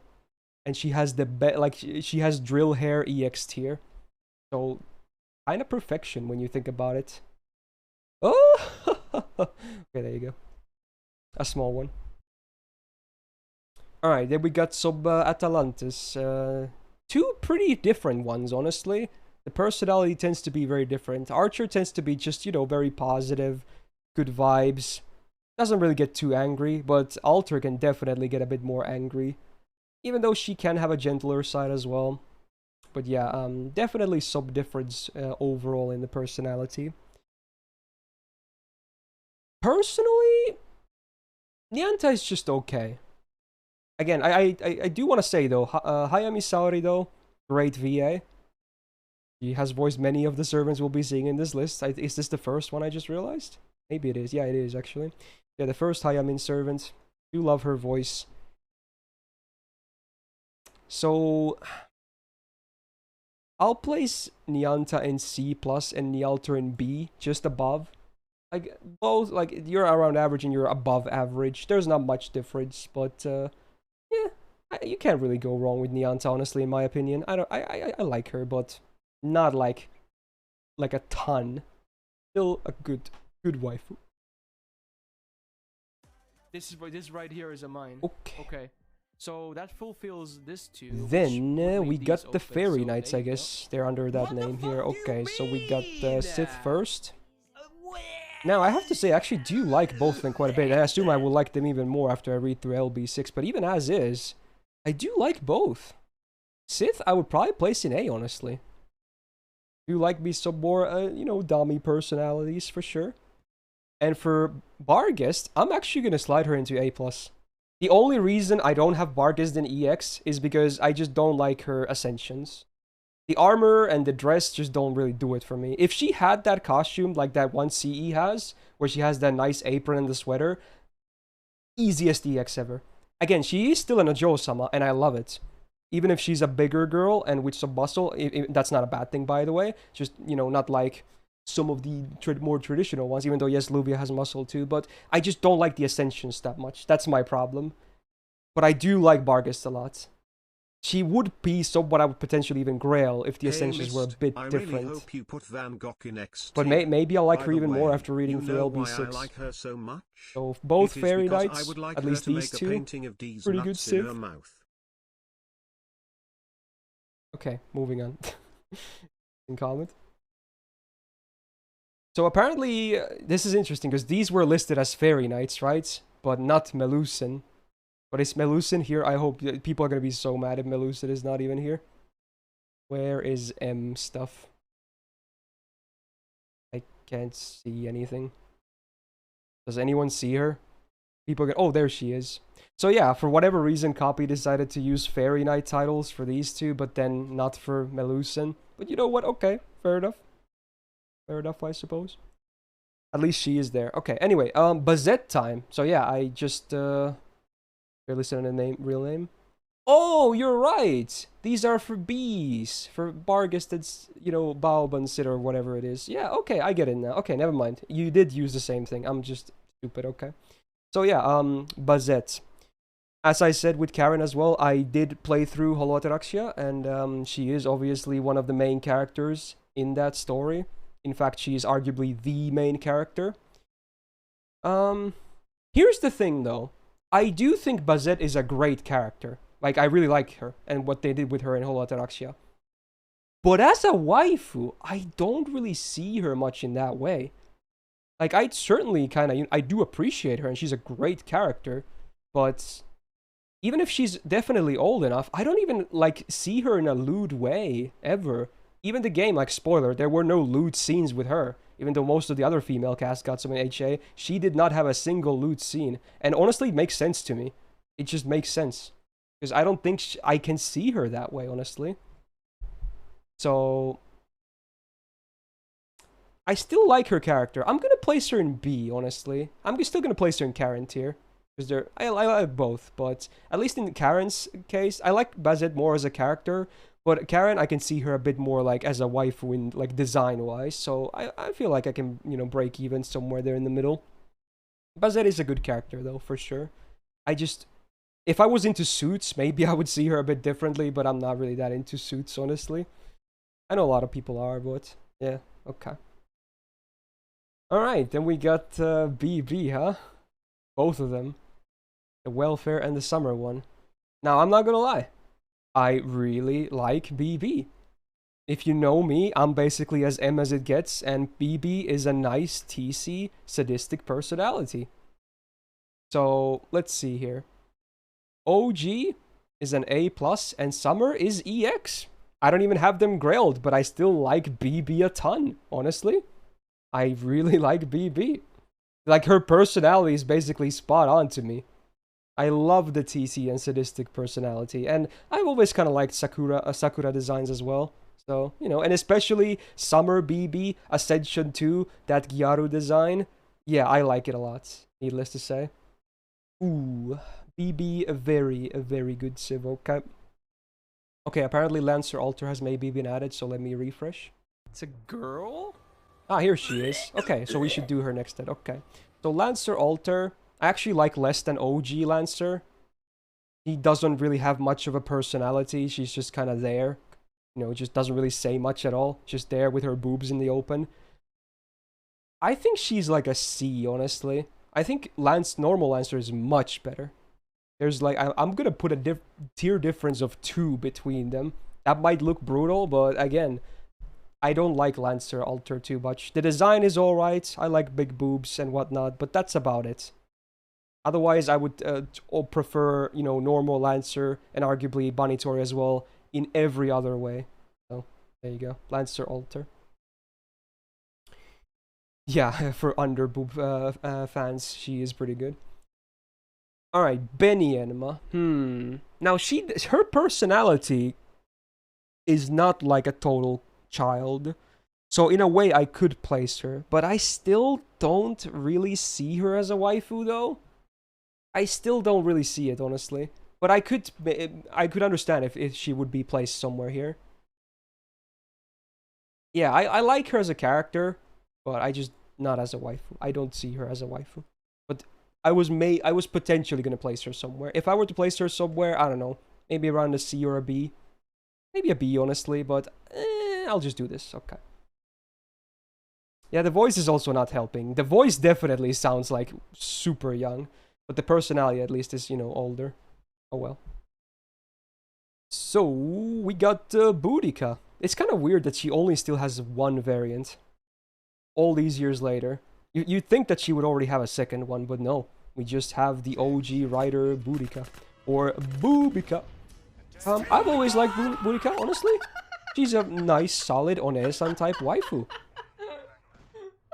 And she has the she has drill hair EX tier. So kind of perfection when you think about it. Oh! Okay, there you go. A small one. Alright, then we got some Atalantis. Two pretty different ones, honestly. The personality tends to be very different. Archer tends to be just, you know, very positive, good vibes. Doesn't really get too angry, but Alter can definitely get a bit more angry. Even though she can have a gentler side as well. But yeah, definitely some difference overall in the personality. Personally, Nyanta is just okay. Again, I do want to say though, Hayami Saori though, great VA. He has voiced many of the servants we'll be seeing in this list. Is this the first one I just realized? Maybe it is. Yeah, it is actually. Yeah, the first Hayamin servant. Do love her voice. So I'll place Nyanta in C plus and Nyalter in B, just above. Like both, like you're around average and you're above average. There's not much difference, but yeah, you can't really go wrong with Nyanta, honestly, in my opinion. I like her, but not like a ton. Still a good waifu. This right here is a mine. Okay. Okay. So that fulfills this too. Then we got the Fairy Knights, I guess. They're under that name here. Okay, so we got Sith first. Now, I have to say, I actually do like both of them quite a bit. I assume I will like them even more after I read through LB6, but even as is, I do like both. Sith, I would probably place in A, honestly. Do like me some more, you know, Dami personalities, for sure. And for Barghest, I'm actually going to slide her into A+. The only reason I don't have Barghest in EX is because I just don't like her Ascensions. The armor and the dress just don't really do it for me. If she had that costume like that one CE has, where she has that nice apron and the sweater, easiest EX ever. Again, she is still an Ojo-sama, and I love it. Even if she's a bigger girl and with some muscle, that's not a bad thing, by the way. Just, you know, not like some of the more traditional ones, even though, yes, Luvia has muscle too, but I just don't like the Ascensions that much. That's my problem. But I do like Barghest a lot. She would be somewhat I would potentially even grail if the Ascensions were a bit different. Really hope you put Van Gogh in X but maybe I'll like her even more after reading through LB6. I like her so much? So both Fairy Knights, at least these two, pretty good Sith. Okay, moving on. In comment. So apparently, this is interesting because these were listed as Fairy Knights, right? But not Melusin. But is Melusin here? I hope people are going to be so mad if Melusin is not even here. Where is M stuff? I can't see anything. Does anyone see her? People get... Oh, there she is. So yeah, for whatever reason, Copy decided to use Fairy Knight titles for these two, but then not for Melusin. But you know what? Okay, fair enough. Fair enough, I suppose. At least she is there. Okay, anyway, Bazette time. So yeah, I just... barely said the real name. Oh, you're right! These are for Bs. For Barghest, it's, you know, Baobansit or whatever it is. Yeah, okay, I get it now. Okay, never mind. You did use the same thing. I'm just stupid, okay. So yeah, Bazette. As I said with Karen as well, I did play through Holotaraxia, and she is obviously one of the main characters in that story. In fact, she is arguably the main character. Here's the thing, though. I do think Bazette is a great character. Like, I really like her and what they did with her in Holotaraxia. But as a waifu, I don't really see her much in that way. Like, I'd certainly kind of... I do appreciate her, and she's a great character. But even if she's definitely old enough, I don't even, like, see her in a lewd way, ever. Even the game, like, spoiler, there were no lewd scenes with her. Even though most of the other female cast got some in HA, she did not have a single lewd scene. And honestly, it makes sense to me. It just makes sense. Because I don't think I can see her that way, honestly. So... I still like her character. I'm gonna place her in B, honestly. I'm still gonna place her in Karen tier. Because I like both, but at least in Karen's case, I like Bazette more as a character, but Karen, I can see her a bit more like as a waifu in like design-wise, so I feel like I can, you know, break even somewhere there in the middle. Bazette is a good character though, for sure. I just, if I was into suits, maybe I would see her a bit differently, but I'm not really that into suits, honestly. I know a lot of people are, but yeah, okay. Alright, then we got BB, huh? Both of them. The welfare and the summer one. Now, I'm not gonna lie. I really like BB. If you know me, I'm basically as M as it gets, and BB is a nice TC sadistic personality. So, let's see here. OG is an A+, and Summer is EX. I don't even have them grailed, but I still like BB a ton, honestly. I really like BB. Like, her personality is basically spot on to me. I love the TC and sadistic personality, and I've always kind of liked Sakura designs as well. So, you know, and especially Summer BB, Ascension 2, that Gyaru design. Yeah, I like it a lot, needless to say. Ooh, BB, a very good civ, okay. Okay, apparently Lancer Alter has maybe been added, so let me refresh. It's a girl? Ah, here she is. Okay, so we should do her next then, okay. So Lancer Alter, I actually like less than OG Lancer. He doesn't really have much of a personality, she's just kind of there. You know, just doesn't really say much at all, just there with her boobs in the open. I think she's like a C, honestly. I think normal Lancer is much better. There's like, I'm gonna put a tier difference of 2 between them. That might look brutal, but again, I don't like Lancer Alter too much. The design is alright, I like big boobs and whatnot, but that's about it. Otherwise, I would prefer, you know, normal Lancer and arguably Banitori as well in every other way. So, there you go. Lancer Alter. Yeah, for underboob fans, she is pretty good. Alright, Benny Enema. Now, her personality is not like a total child. So, in a way, I could place her. But I still don't really see her as a waifu, though. I still don't really see it, honestly. But I could understand if she would be placed somewhere here. Yeah, I like her as a character, but I just not as a waifu. I don't see her as a waifu. But I was potentially gonna place her somewhere. If I were to place her somewhere, I don't know, maybe around a C or a B. Maybe a B, honestly, but I'll just do this. Okay. Yeah, the voice is also not helping. The voice definitely sounds like super young, but the personality at least is, you know, older. Oh well. So, we got Boudica. It's kind of weird that she only still has one variant. All these years later. You'd think that she would already have a second one, but no. We just have the OG writer Boudica. Or Boubica. I've always liked Boudica, honestly. She's a nice, solid Onesan type waifu.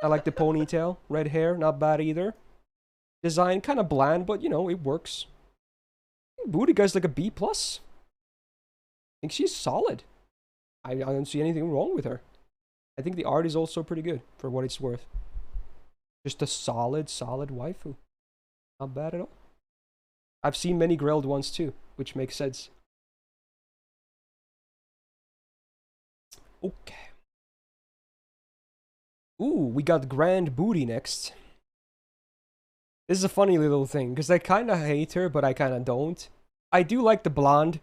I like the ponytail, red hair, not bad either. Design kind of bland, but you know, it works. Boudica's like a B+. I think she's solid. I don't see anything wrong with her. I think the art is also pretty good, for what it's worth. Just a solid waifu. Not bad at all. I've seen many grilled ones too, which makes sense. Okay. Ooh, we got Grand Booty next. This is a funny little thing, because I kind of hate her, but I kind of don't. I do like the blonde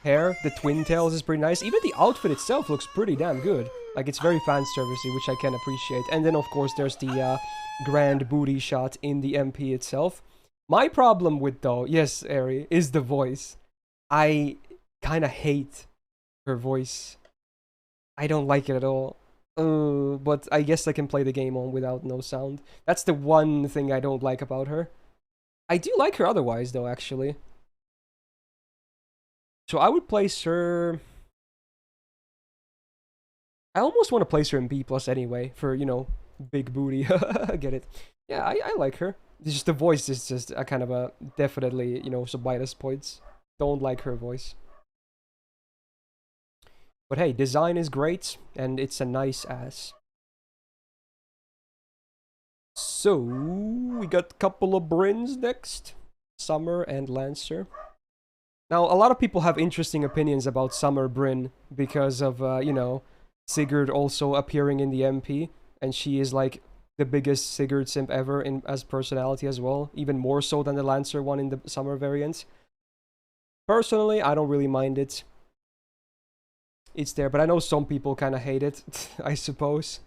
hair, the twin tails is pretty nice. Even the outfit itself looks pretty damn good. Like, it's very fan servicey, which I can appreciate. And then, of course, there's the grand booty shot in the MP itself. My problem with, though, yes, Ari, is the voice. I kind of hate her voice. I don't like it at all. But I guess I can play the game on without no sound. That's the one thing I don't like about her. I do like her otherwise, though, actually. So I would place her... I almost want to place her in B+ anyway, for, you know, big booty. Get it? Yeah, I like her. It's just the voice is just a kind of a definitely, you know, some minus points. Don't like her voice. But hey, design is great, and it's a nice ass. So, we got a couple of Brins next. Summer and Lancer. Now, a lot of people have interesting opinions about Summer Brynn because of, you know, Sigurd also appearing in the MP, and she is like the biggest Sigurd simp ever in as personality as well, even more so than the Lancer one in the Summer variant. Personally, I don't really mind it. It's there, but I know some people kind of hate it, I suppose.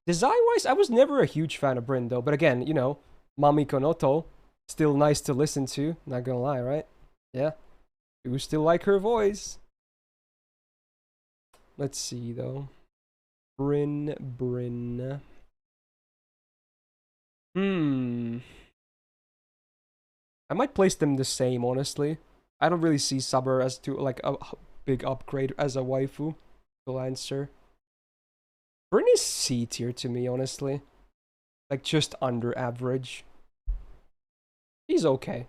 Design-wise, I was never a huge fan of Brynn, though. But again, you know, Mami Konoto, still nice to listen to. Not gonna lie, right? Yeah. Do still like her voice. Let's see, though. Brynn. I might place them the same, honestly. I don't really see Summer as too, like, a big upgrade as a waifu to Lancer. Brynn is C tier to me, honestly. Like, just under average. He's okay.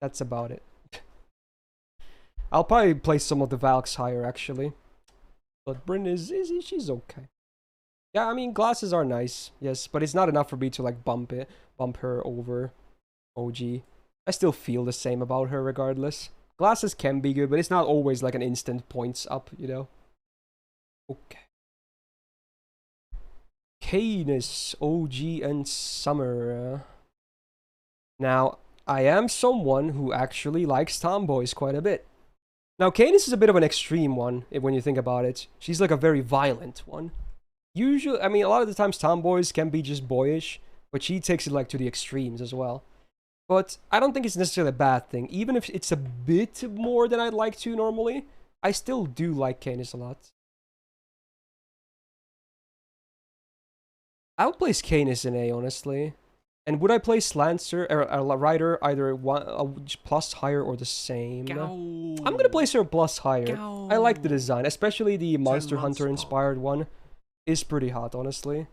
That's about it. I'll probably place some of the Valks higher, actually. But Brynn she's okay. Yeah, I mean, glasses are nice, yes, but it's not enough for me to, like, bump her over OG. I still feel the same about her regardless. Glasses can be good, but it's not always, like, an instant points up, you know? Okay. Canis, OG, and Summer. Now, I am someone who actually likes tomboys quite a bit. Now, Canis is a bit of an extreme one, when you think about it. She's like a very violent one. Usually, I mean, a lot of the times tomboys can be just boyish, but she takes it like to the extremes as well. But I don't think it's necessarily a bad thing. Even if it's a bit more than I'd like to normally, I still do like Canis a lot. I would place Canis in A, honestly. And would I place Lancer or a Rider either a plus higher or the same? I'm gonna place her a plus higher. I like the design, especially the Monster Hunter inspired one. Is pretty hot, honestly.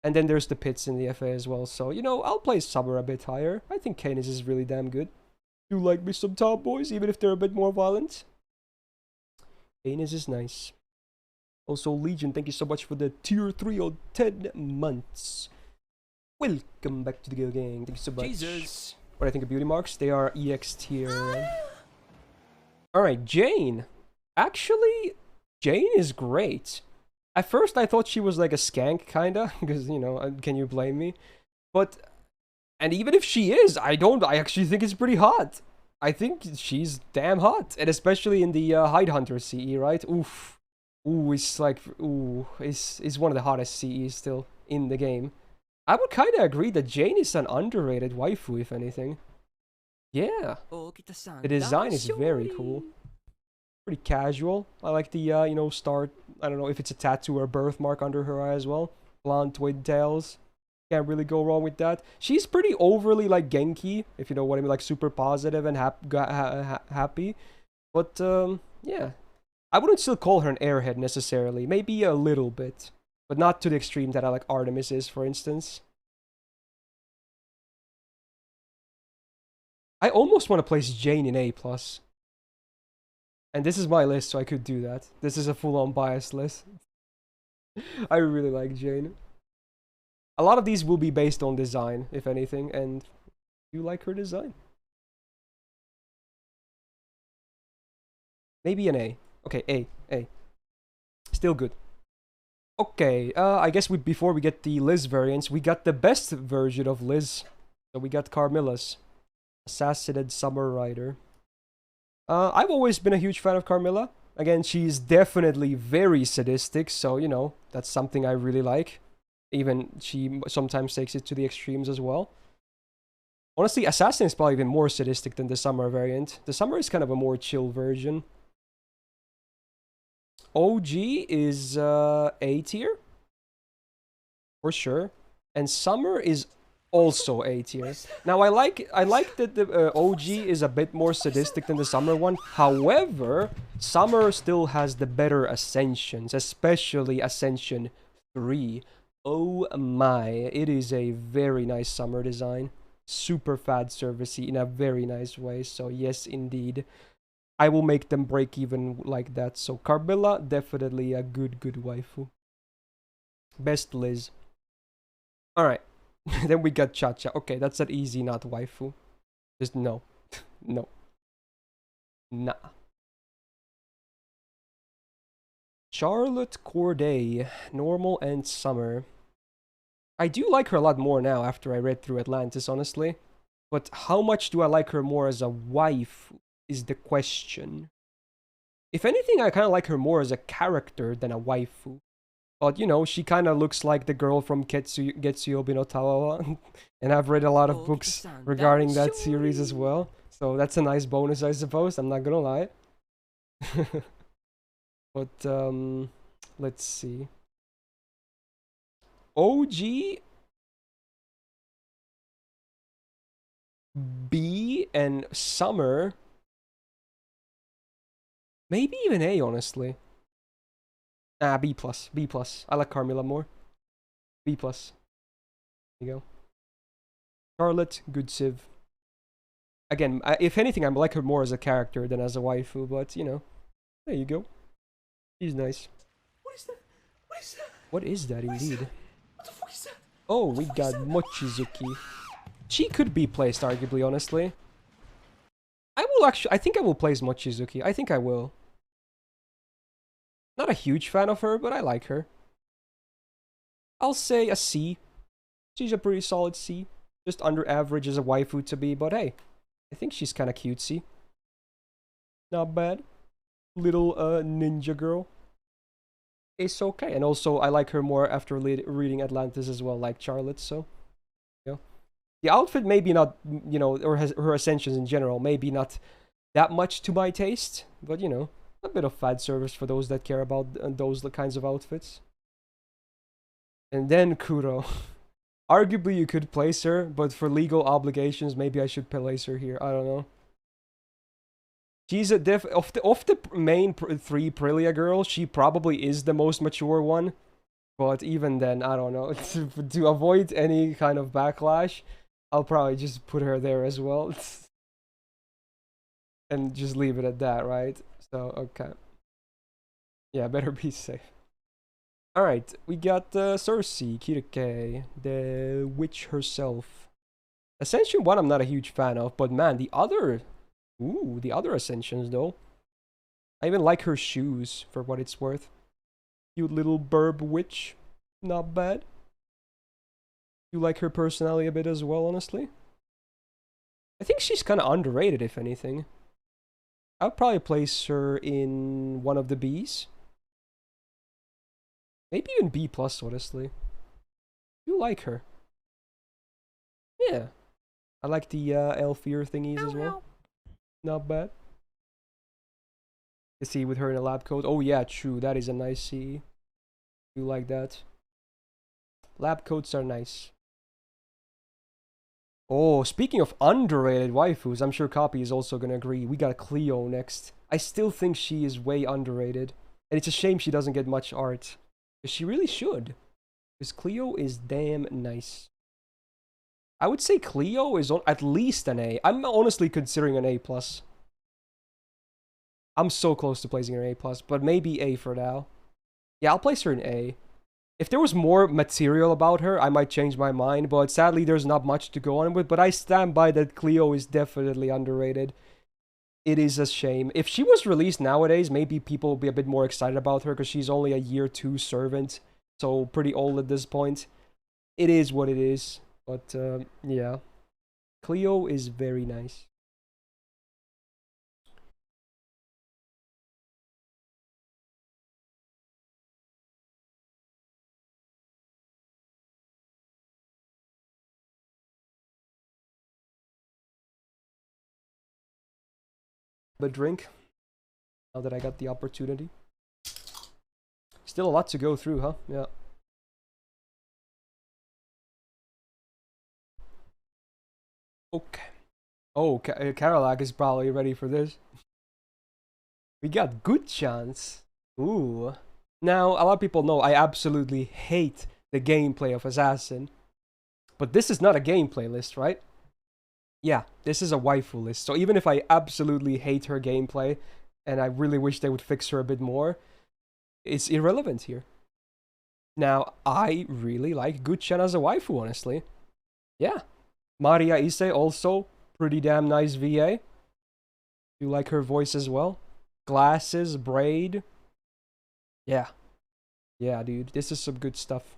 And then there's the pits in the FA as well. So, you know, I'll place Summer a bit higher. I think Canis is really damn good. Do like me some tomboys, even if they're a bit more violent. Canis is nice. Also, Legion, thank you so much for the tier 3 or 10 months. Welcome back to the Go Gang. Thank you so much. Jesus. What do I think of beauty marks? They are EX tier. Alright, Jane. Actually, Jane is great. At first, I thought she was like a skank, kinda, because, you know, can you blame me? But, and even if she is, I actually think it's pretty hot. I think she's damn hot, and especially in the Hide Hunter CE, right? Oof. Ooh, it's like, ooh, it's one of the hottest CEs still in the game. I would kind of agree that Jane is an underrated waifu, if anything. Yeah. The design is very cool. Pretty casual. I like the, you know, star, I don't know if it's a tattoo or a birthmark under her eye as well. Blonde twin tails. Can't really go wrong with that. She's pretty overly, like, Genki, if you know what I mean, like, super positive and happy. But, yeah. I wouldn't still call her an airhead necessarily. Maybe a little bit. But not to the extreme that I like Artemis is, for instance. I almost want to place Jane in A+. And this is my list, so I could do that. This is a full-on biased list. I really like Jane. A lot of these will be based on design, if anything, and you like her design. Maybe an A. Okay, A. Still good. Okay, I guess before we get the Liz variants, we got the best version of Liz. So we got Carmilla's Assassinated Summer Rider. I've always been a huge fan of Carmilla. Again, she's definitely very sadistic, so, you know, that's something I really like. Even she sometimes takes it to the extremes as well. Honestly, Assassin is probably even more sadistic than the Summer variant. The Summer is kind of a more chill version. OG is A tier, for sure, and Summer is also A tier. Now I like that the OG is a bit more sadistic than the Summer one. However, Summer still has the better Ascensions, especially Ascension 3. Oh my, it is a very nice Summer design. Super fad servicey in a very nice way. So yes, indeed. I will make them break even like that. So Carmilla, definitely a good waifu. Best Liz. Alright. Then we got Cha-Cha. Okay, that's an easy not waifu. Just no. No. Nah. Charlotte Corday. Normal and summer. I do like her a lot more now after I read through Atlantis, honestly. But how much do I like her more as a wife is the question. If anything, I kind of like her more as a character than a waifu. But, you know, she kind of looks like the girl from Getsuyobi no Tawawa. And I've read a lot of books regarding that series as well. So that's a nice bonus, I suppose. I'm not gonna lie. But, let's see. OG, B, and Summer. Maybe even A, honestly. Ah, B+. B+. I like Carmilla more. B+. There you go. Charlotte, good civ. Again, if anything, I like her more as a character than as a waifu, but, you know. There you go. She's nice. What is that? What is that? What is that, indeed? What the fuck is that? Oh, we got Mochizuki. She could be placed, arguably, honestly. I think I will place Mochizuki. I think I will. Not a huge fan of her, but I like her. I'll say a C. She's a pretty solid C. Just under average as a waifu to be, but hey. I think she's kind of cutesy. Not bad. Little ninja girl. It's okay. And also, I like her more after reading Atlantis as well, like Charlotte, so... You know. The outfit maybe not, you know, or her ascensions in general, maybe not that much to my taste, but, you know, a bit of fan service for those that care about those kinds of outfits. And then Kuro. Arguably, you could place her, but for legal obligations, maybe I should place her here. I don't know. She's a of the main three Prillia girls, she probably is the most mature one. But even then, I don't know. To avoid any kind of backlash, I'll probably just put her there as well. And just leave it at that, right? So, okay. Yeah, better be safe. Alright, we got Cersei, Kirike, the witch herself. Ascension 1 I'm not a huge fan of, but man, the other... Ooh, the other Ascensions though. I even like her shoes, for what it's worth. Cute little burb witch. Not bad. You like her personality a bit as well, honestly. I think she's kind of underrated, if anything. I'll probably place her in one of the Bs. Maybe even B+, honestly. You like her. Yeah. I like the Elfir thingies as well. Not bad. You see with her in a lab coat. Oh yeah, true. That is a nice C. You like that. Lab coats are nice. Oh, speaking of underrated waifus, I'm sure Copy is also gonna agree. We got Cleo next. I still think she is way underrated. And it's a shame she doesn't get much art. Because she really should. Because Cleo is damn nice. I would say Cleo is on at least an A. I'm honestly considering an A+. I'm so close to placing her an A+, but maybe A for now. Yeah, I'll place her in A. If there was more material about her, I might change my mind, but sadly there's not much to go on with, but I stand by that Cleo is definitely underrated. It is a shame. If she was released nowadays, maybe people would be a bit more excited about her, because she's only a year 2 servant, so pretty old at this point. It is what it is, but yeah. Cleo is very nice. A drink now that I got the opportunity. Still a lot to go through, huh? Yeah. Okay. Oh, Karalak is probably ready for this. We got good chance. Ooh. Now, a lot of people know I absolutely hate the gameplay of Assassin. But this is not a gameplay list, right? Yeah, this is a waifu list. So even if I absolutely hate her gameplay, and I really wish they would fix her a bit more, it's irrelevant here. Now, I really like Guchan as a waifu, honestly. Yeah. Maria Ise also pretty damn nice VA. You like her voice as well? Glasses, braid. Yeah. Yeah, dude. This is some good stuff.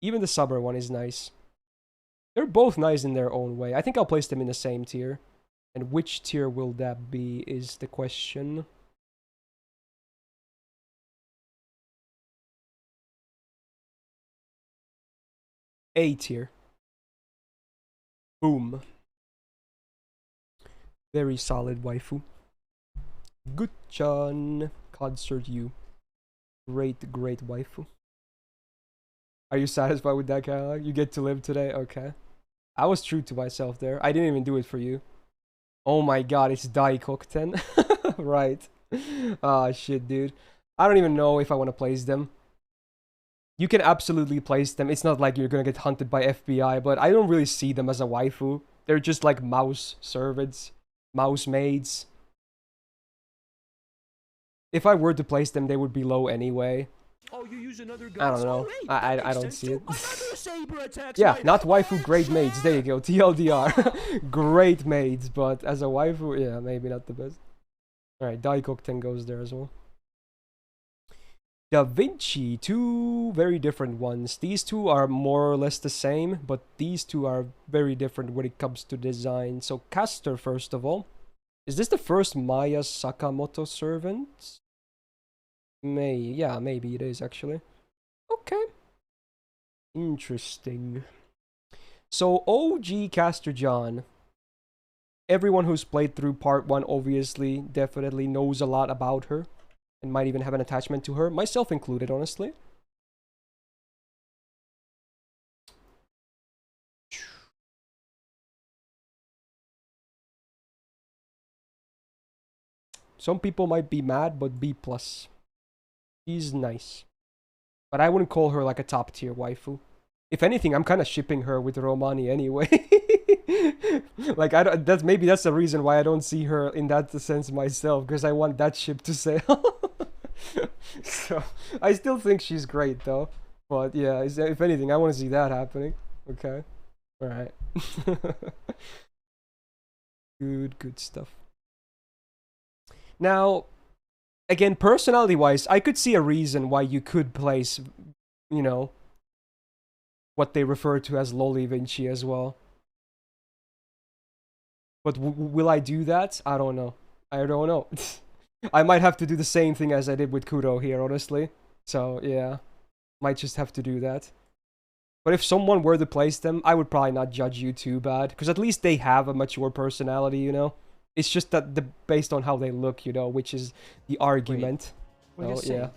Even the summer one is nice. They're both nice in their own way. I think I'll place them in the same tier. And which tier will that be is the question. A tier. Boom. Very solid waifu. Good Chan. Concert you. Great, great waifu. Are you satisfied with that catalog? You get to live today? Okay. I was true to myself there. I didn't even do it for you. Oh my god, it's Daikokten. Right. Ah, shit, dude. I don't even know if I want to place them. You can absolutely place them. It's not like you're gonna get hunted by FBI, but I don't really see them as a waifu. They're just like mouse servants, mouse maids. If I were to place them, they would be low anyway. Oh, you use another gun? I don't know. Great, I don't makes see sense it. too. Another saber attacks Yeah, my not waifu, fire great maids. There you go. TLDR. Great maids, but as a waifu, yeah, maybe not the best. Alright, Daikokten goes there as well. Da Vinci, two very different ones. These two are more or less the same, but these two are very different when it comes to design. So Castor, first of all. Is this the first Maya Sakamoto servant? Yeah, maybe it is actually. Okay. Interesting. So OG Castor John. Everyone who's played through part 1 obviously definitely knows a lot about her. And might even have an attachment to her. Myself included, honestly. Some people might be mad, but B+. She's nice. But I wouldn't call her like a top tier waifu. If anything, I'm kind of shipping her with Romani anyway. Like, maybe that's the reason why I don't see her in that sense myself, because I want that ship to sail. So, I still think she's great though. But yeah, if anything, I want to see that happening. Okay. Alright. Good stuff. Now, again, personality-wise, I could see a reason why you could place, you know, what they refer to as Loli Vinci as well. But will I do that? I don't know. I don't know. I might have to do the same thing as I did with Kuro here, honestly. So, yeah. Might just have to do that. But if someone were to place them, I would probably not judge you too bad. Because at least they have a mature personality, you know? It's just that based on how they look, you know, which is the argument. Wait, So, yeah.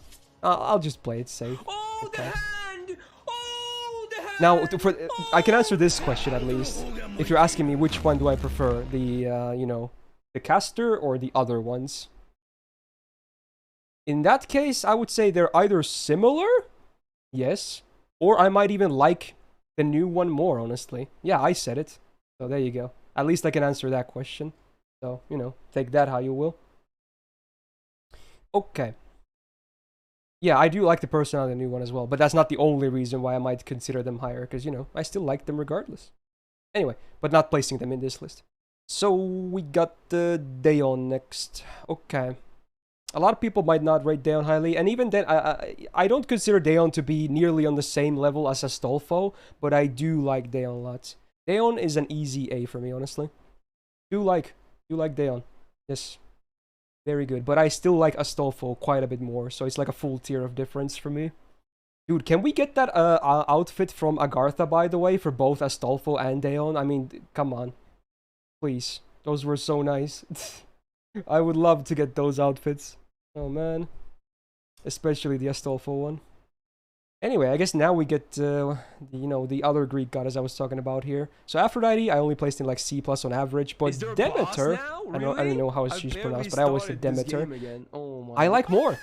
I'll just play it safe. Oh, Okay. the hand! Oh, the hand! Now, I can answer this question at least. If you're asking me which one do I prefer, the, you know, the caster or the other ones. In that case, I would say they're either similar, yes, or I might even like the new one more, honestly. Yeah, I said it. So there you go. At least I can answer that question. So, you know, take that how you will. Okay. Yeah, I do like the personality of the new one as well, but that's not the only reason why I might consider them higher, because, you know, I still like them regardless. Anyway, but not placing them in this list. So, we got the Daeon next. Okay. A lot of people might not rate Daeon highly, and even then, I don't consider Daeon to be nearly on the same level as Astolfo, but I do like Daeon lots. Daeon is an easy A for me, honestly. Do like Daeon. Yes. Very good. But I still like Astolfo quite a bit more, so it's like a full tier of difference for me. Dude, can we get that outfit from Agartha, by the way, for both Astolfo and Daeon? I mean, come on. Please. Those were so nice. I would love to get those outfits. Oh, man. Especially the Astolfo one. Anyway, I guess now we get, you know, the other Greek goddess I was talking about here. So Aphrodite, I only placed in like C+ on average, but Demeter, I don't know how she's pronounced, but I always said Demeter. Oh I like more.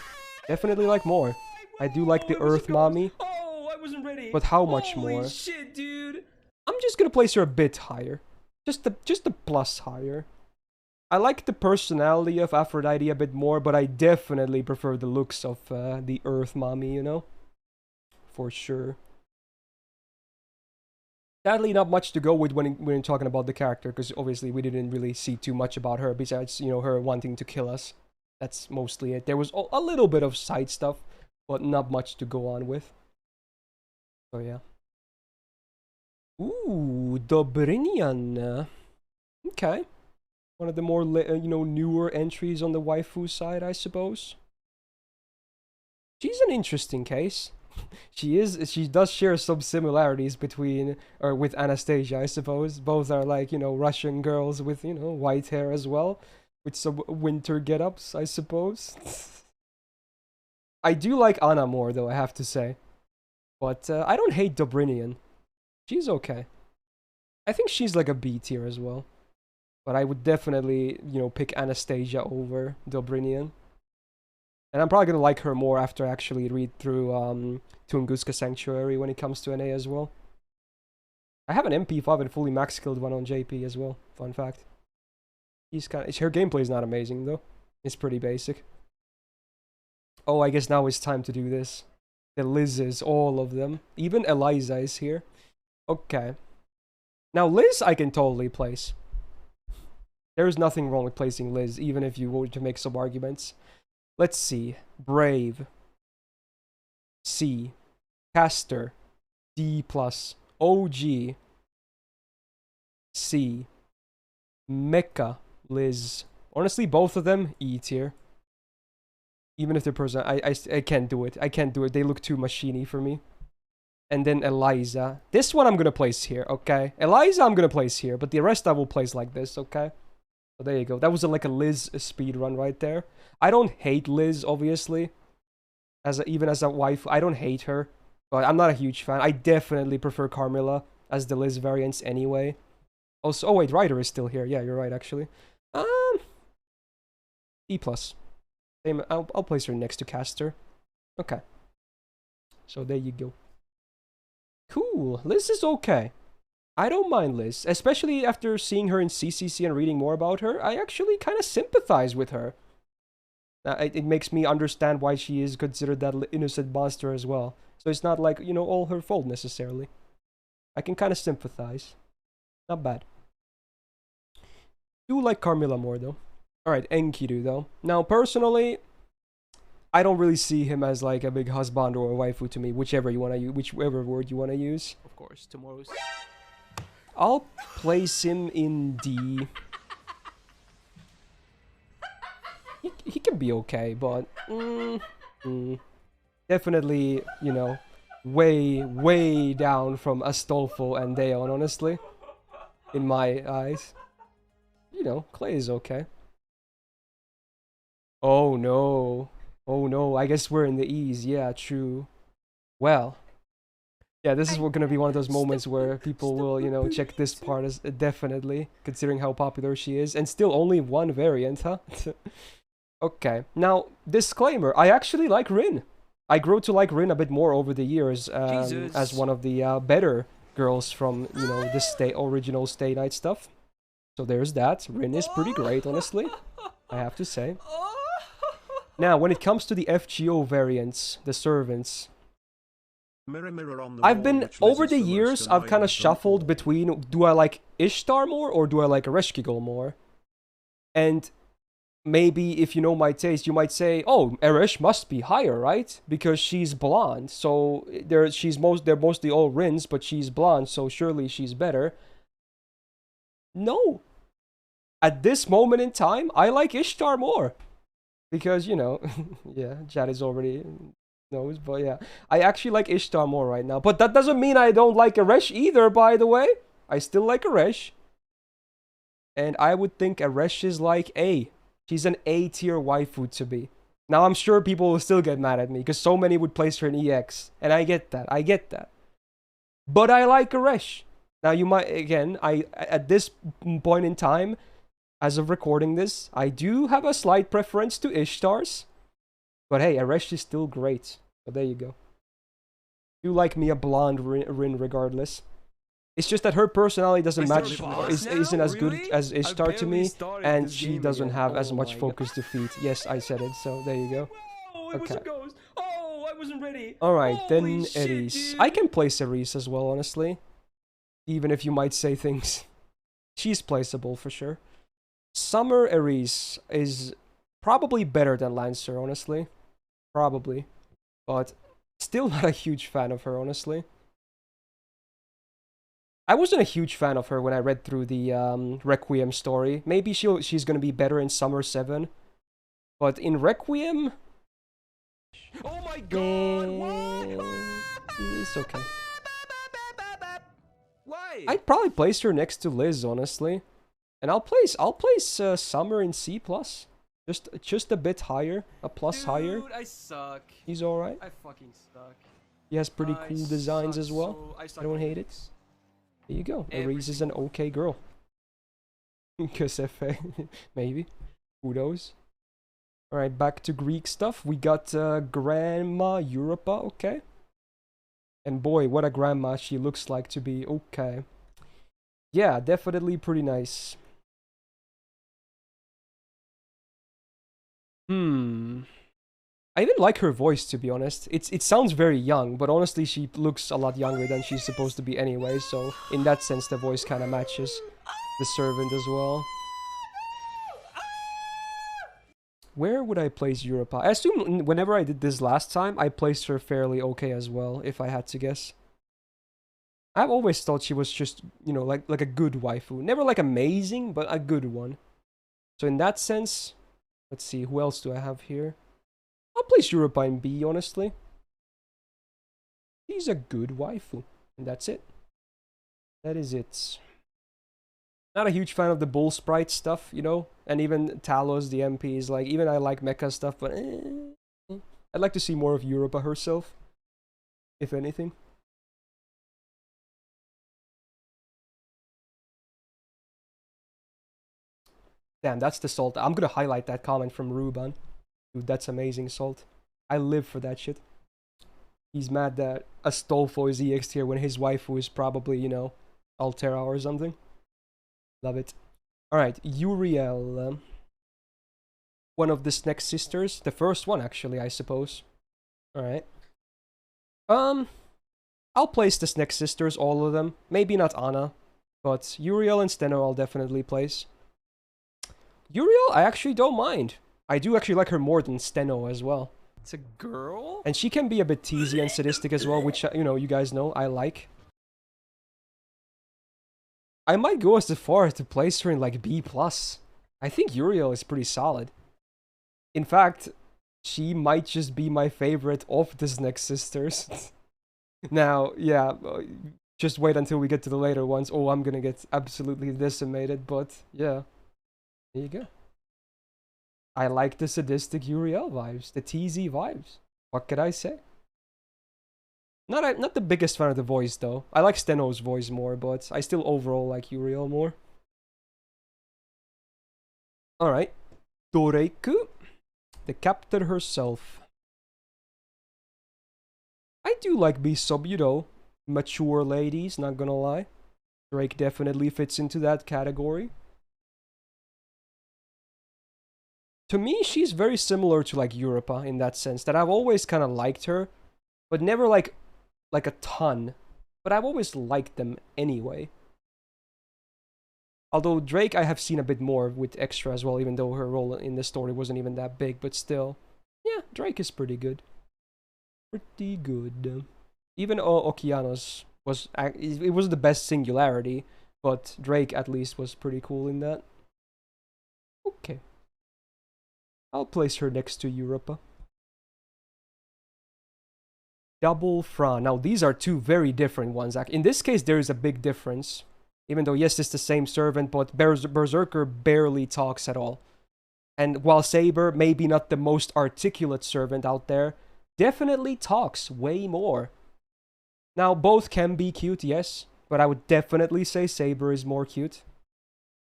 Definitely like more. I do like the Earth Mommy. Oh, I wasn't ready. But how much more? Holy shit, dude. I'm just gonna place her a bit higher. Just a plus higher. I like the personality of Aphrodite a bit more, but I definitely prefer the looks of the Earth Mommy, you know? For sure. Sadly, not much to go with when we're talking about the character, because obviously we didn't really see too much about her besides, you know, her wanting to kill us. That's mostly it. There was a little bit of side stuff, but not much to go on with. So yeah. Ooh, Dobrinian. Okay. One of the more, you know, newer entries on the waifu side, I suppose. She's an interesting case. She does share some similarities between, or with Anastasia, I suppose. Both are like, you know, Russian girls with, you know, white hair as well. With some winter get-ups, I suppose. I do like Anna more, though, I have to say. But I don't hate Dobrinian. She's okay. I think she's like a B tier as well. But I would definitely, you know, pick Anastasia over Dobrinian. And I'm probably gonna like her more after I actually read through Tunguska Sanctuary when it comes to NA as well. I have an MP5 and fully max skilled one on JP as well. Fun fact. Her gameplay is not amazing though. It's pretty basic. Oh, I guess now it's time to do this. The Liz's, all of them. Even Eliza is here. Okay. Now Liz I can totally place. There's nothing wrong with placing Liz, even if you were to make some arguments. Let's see. Brave. C. Caster. D+. OG. C. Mecha. Liz. Honestly, both of them, E tier. Even if they're person, I can't do it. I can't do it. They look too machiny for me. And then Eliza. This one I'm gonna place here, okay? Eliza I'm gonna place here, but the rest I will place like this, okay? So there you go. That was like a Liz speed run right there. I don't hate Liz, obviously. Even as a wife, I don't hate her. But I'm not a huge fan. I definitely prefer Carmilla as the Liz variants anyway. Also, oh wait, Ryder is still here. Yeah, you're right, actually. D+. Same, I'll place her next to Caster. Okay. So there you go. Cool. Liz is okay. I don't mind Liz, especially after seeing her in CCC and reading more about her. I actually kind of sympathize with her. It makes me understand why she is considered that innocent monster as well. So it's not like, you know, all her fault necessarily. I can kind of sympathize. Not bad. Do like Carmilla more though. Alright, Enkidu though. Now personally, I don't really see him as like a big husband or a waifu to me, whichever you want to use, whichever word you want to use. Of course, tomorrow's... I'll place him in D. He can be okay, but definitely, you know, way down from Astolfo and Deon, honestly. In my eyes. You know, Clay is okay. Oh no. Oh no, I guess we're in the E's. Yeah, true. Well. Yeah, this is gonna be one of those moments where people will, you know, check this part as definitely, considering how popular she is. And still only one variant, huh? Okay, now, disclaimer, I actually like Rin. I grew to like Rin a bit more over the years as one of the better girls from, you know, the original Stay Night stuff. So there's that. Rin is pretty great, honestly, I have to say. Now, when it comes to the FGO variants, the servants, Mirror on the I've wall, been, over the years, I've kind of shuffled between, do I like Ishtar more or do I like Ereshkigal more? And maybe if you know my taste, you might say, oh, Eresh must be higher, right? Because she's blonde, so they're mostly all Rins, but she's blonde, so surely she's better. No. At this moment in time, I like Ishtar more. Because, you know, yeah, Chad is already knows, but yeah. I actually like Ishtar more right now. But that doesn't mean I don't like Eresh either, by the way. I still like Eresh. And I would think Eresh is like A. She's an A tier waifu to be. Now I'm sure people will still get mad at me because so many would place her in EX. And I get that. But I like Eresh. Now you might, again, at this point in time, as of recording this, I do have a slight preference to Ishtars. But hey, Eresh is still great. So there you go. You like me a blonde Rin regardless. It's just that her personality doesn't match, isn't as good as Ishtar to me, and she doesn't have as much focus to feet. Yes, I said it, so there you go. Okay. Oh, I wasn't ready. Alright, then Eris. I can place Eris as well, honestly. Even if you might say things. She's placeable for sure. Summer Ares is probably better than Lancer, honestly. Probably. But still not a huge fan of her, honestly. I wasn't a huge fan of her when I read through the Requiem story. Maybe she's gonna be better in Summer 7. But in Requiem... Oh my god! It's okay. Why? I'd probably place her next to Liz, honestly. And I'll place Summer in C+. Just a bit higher, a plus higher. Dude, I suck. He's alright. I fucking suck. He has pretty I cool designs suck as well. I I don't hate it. There you go. Ares is an okay girl. Because FA, maybe. Who knows? Alright, back to Greek stuff. We got Grandma Europa, okay. And boy, what a grandma she looks like to be, okay. Yeah, definitely pretty nice. I even like her voice, to be honest. It sounds very young, but honestly she looks a lot younger than she's supposed to be anyway, so in that sense the voice kind of matches the servant as well. Where would I place Europa? I assume whenever I did this last time, I placed her fairly okay as well, if I had to guess. I've always thought she was just, you know, like a good waifu. Never like amazing, but a good one. So in that sense, let's see, who else do I have here? I'll place Europa in B, honestly. She's a good waifu. And that's it. That is it. Not a huge fan of the bull sprite stuff, you know? And even Talos, the MPs, like, even I like mecha stuff, but I'd like to see more of Europa herself. If anything. Damn, that's the salt. I'm gonna highlight that comment from Ruban. Dude, that's amazing salt. I live for that shit. He's mad that Astolfo is EX tier when his waifu is probably, you know, Altera or something. Love it. Alright, Uriel. One of the Snack sisters. The first one, actually, I suppose. Alright. I'll place the Snack sisters, all of them. Maybe not Anna. But Uriel and Steno I'll definitely place. Uriel, I actually don't mind. I do actually like her more than Steno as well. It's a girl? And she can be a bit teasy and sadistic as well, which, you know, you guys know I like. I might go as far as to place her in like B+. I think Uriel is pretty solid. In fact, she might just be my favorite of the Snack sisters. Now, yeah, just wait until we get to the later ones. Oh, I'm gonna get absolutely decimated, but yeah. There you go. I like the sadistic Uriel vibes, the teasy vibes. What could I say? Not the biggest fan of the voice though. I like Steno's voice more, but I still overall like Uriel more. Alright. Doreiku, the captain herself. I do like B-sub, you know. Mature ladies, not gonna lie. Drake definitely fits into that category. To me, she's very similar to like Europa in that sense, that I've always kind of liked her, but never like a ton. But I've always liked them anyway. Although Drake I have seen a bit more with Extra as well, even though her role in the story wasn't even that big, but still. Yeah, Drake is pretty good. Pretty good. Even Okeanos was, it was the best singularity, but Drake at least was pretty cool in that. Okay. I'll place her next to Europa. Double Fra. Now, these are two very different ones. In this case, there is a big difference. Even though, yes, it's the same servant, but Berserker barely talks at all. And while Saber, maybe not the most articulate servant out there, definitely talks way more. Now, both can be cute, yes, but I would definitely say Saber is more cute.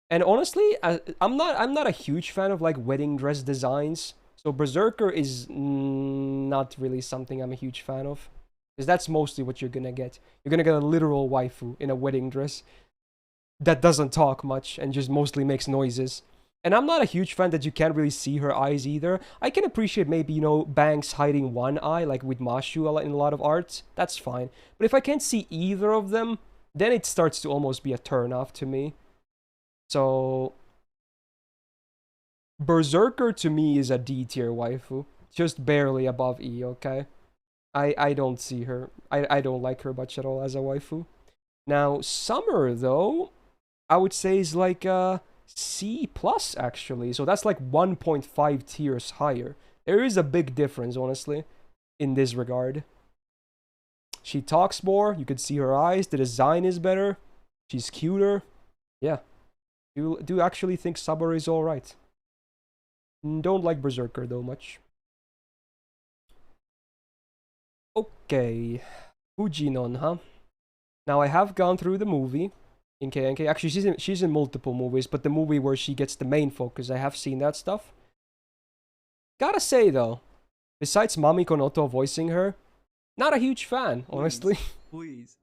And honestly, I'm not a huge fan of like wedding dress designs. So Berserker is not really something I'm a huge fan of. Because that's mostly what you're gonna get. You're gonna get a literal waifu in a wedding dress that doesn't talk much and just mostly makes noises. And I'm not a huge fan that you can't really see her eyes either. I can appreciate maybe, you know, Banks hiding one eye, like with Mashu in a lot of art. That's fine. But if I can't see either of them, then it starts to almost be a turn off to me. So Berserker to me is a D tier waifu, just barely above E, okay? I don't see her. I don't like her much at all as a waifu. Now, Summer, though, I would say is like a C plus, actually. So that's like 1.5 tiers higher. There is a big difference, honestly, in this regard. She talks more. You could see her eyes. The design is better. She's cuter. Yeah. Do actually think Summer is alright. Don't like Berserker, though, much. Okay. Fujinon, huh? Now, I have gone through the movie in KNK. Actually, she's in multiple movies, but the movie where she gets the main focus, I have seen that stuff. Gotta say, though, besides Mami Konoto voicing her, not a huge fan, honestly. Please.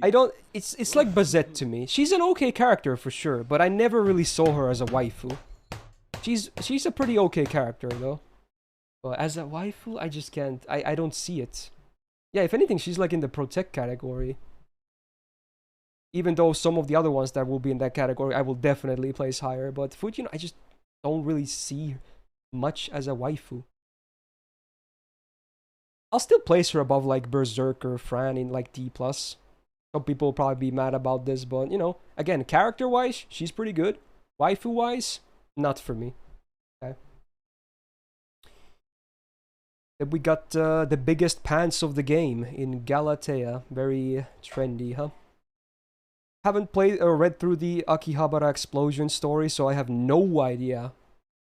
I don't... It's like Bazette to me. She's an okay character, for sure, but I never really saw her as a waifu. She's a pretty okay character, though. But as a waifu, I just can't... I don't see it. Yeah, if anything, she's like in the protect category. Even though some of the other ones that will be in that category, I will definitely place higher. But Fujino, I just don't really see much as a waifu. I'll still place her above like Berserker, Fran in like D+. Some people will probably be mad about this, but you know, again, character-wise, she's pretty good. Waifu-wise, not for me. Okay. Then we got the biggest pants of the game in Galatea. Very trendy, huh? Haven't played or read through the Akihabara explosion story, so I have no idea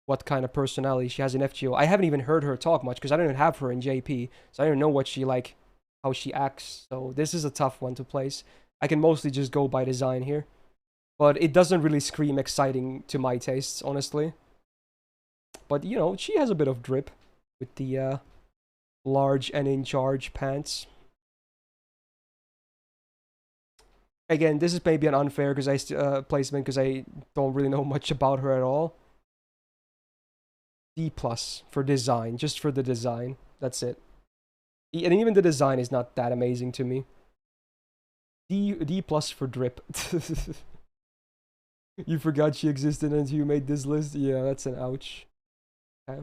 what kind of personality she has in FGO. I haven't even heard her talk much because I don't even have her in JP, so I don't know what she like, how she acts. So this is a tough one to place. I can mostly just go by design here, but it doesn't really scream exciting to my tastes, honestly. But you know, she has a bit of drip with the large and in charge pants. Again, this is maybe an unfair placement because I don't really know much about her at all. D+ for design, just for the design. That's it. And even the design is not that amazing to me. D+ for drip. You forgot she existed until you made this list? Yeah, that's an ouch. Okay.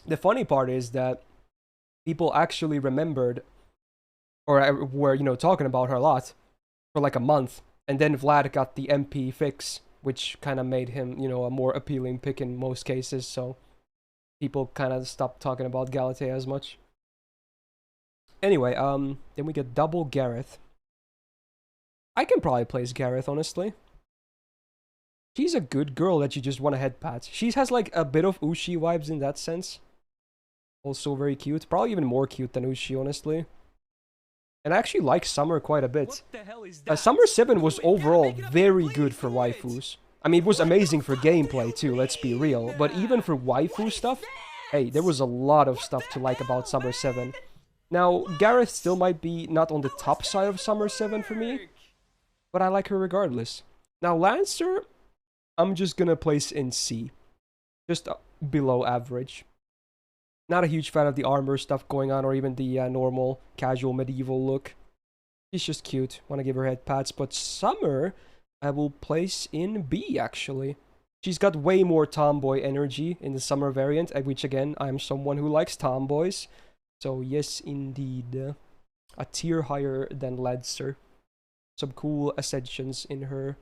The funny part is that people actually remembered, or were, you know, talking about her a lot for like a month, and then Vlad got the MP fix, which kind of made him, you know, a more appealing pick in most cases, so people kind of stopped talking about Galatea as much. Anyway, then we get double Gareth. I can probably place Gareth, honestly. She's a good girl that you just want to head pat. She has like a bit of Ushi vibes in that sense. Also very cute. Probably even more cute than Ushi, honestly. And I actually like Summer quite a bit. What the hell is that? Summer 7 was overall very good for waifus. I mean, it was amazing for gameplay too, let's be real. But even for waifu stuff, hey, there was a lot of stuff to like about Summer 7. Now, Gareth still might be not on the top side of Summer 7 for me, but I like her regardless. Now, Lancer, I'm just gonna place in C. Just below average. Not a huge fan of the armor stuff going on, or even the normal, casual, medieval look. She's just cute. Want to give her head pats. But Summer, I will place in B, actually. She's got way more tomboy energy in the Summer variant, which, again, I'm someone who likes tomboys. So, yes, indeed. A tier higher than Lancer. Some cool ascensions in her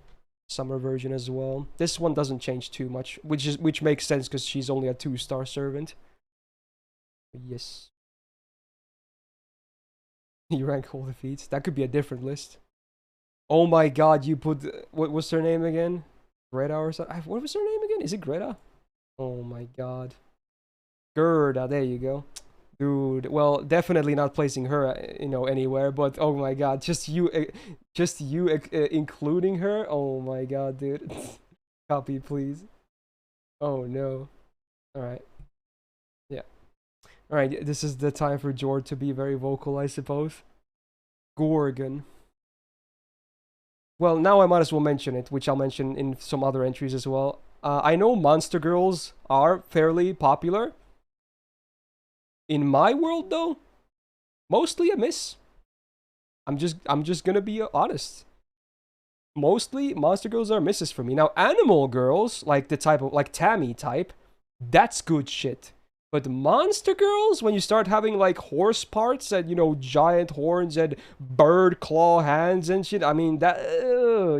Summer version as well. This one doesn't change too much, which makes sense because she's only a 2-star servant. Yes. You rank all defeats. That could be a different list. Oh my god, you put... What was her name again? Greta or something? What was her name again? Is it Greta? Oh my god. Gerda, there you go. Dude, well, definitely not placing her, you know, anywhere, but oh my god, just you including her? Oh my god, dude. Copy, please. Oh no. Alright. Yeah. Alright, this is the time for Jord to be very vocal, I suppose. Gorgon. Well, now I might as well mention it, which I'll mention in some other entries as well. I know Monster Girls are fairly popular. In my world, though, mostly a miss. I'm just gonna be honest. Mostly, monster girls are misses for me. Now, animal girls, like the type of, like Tammy type, that's good shit. But monster girls, when you start having like horse parts and, you know, giant horns and bird claw hands and shit, I mean, that,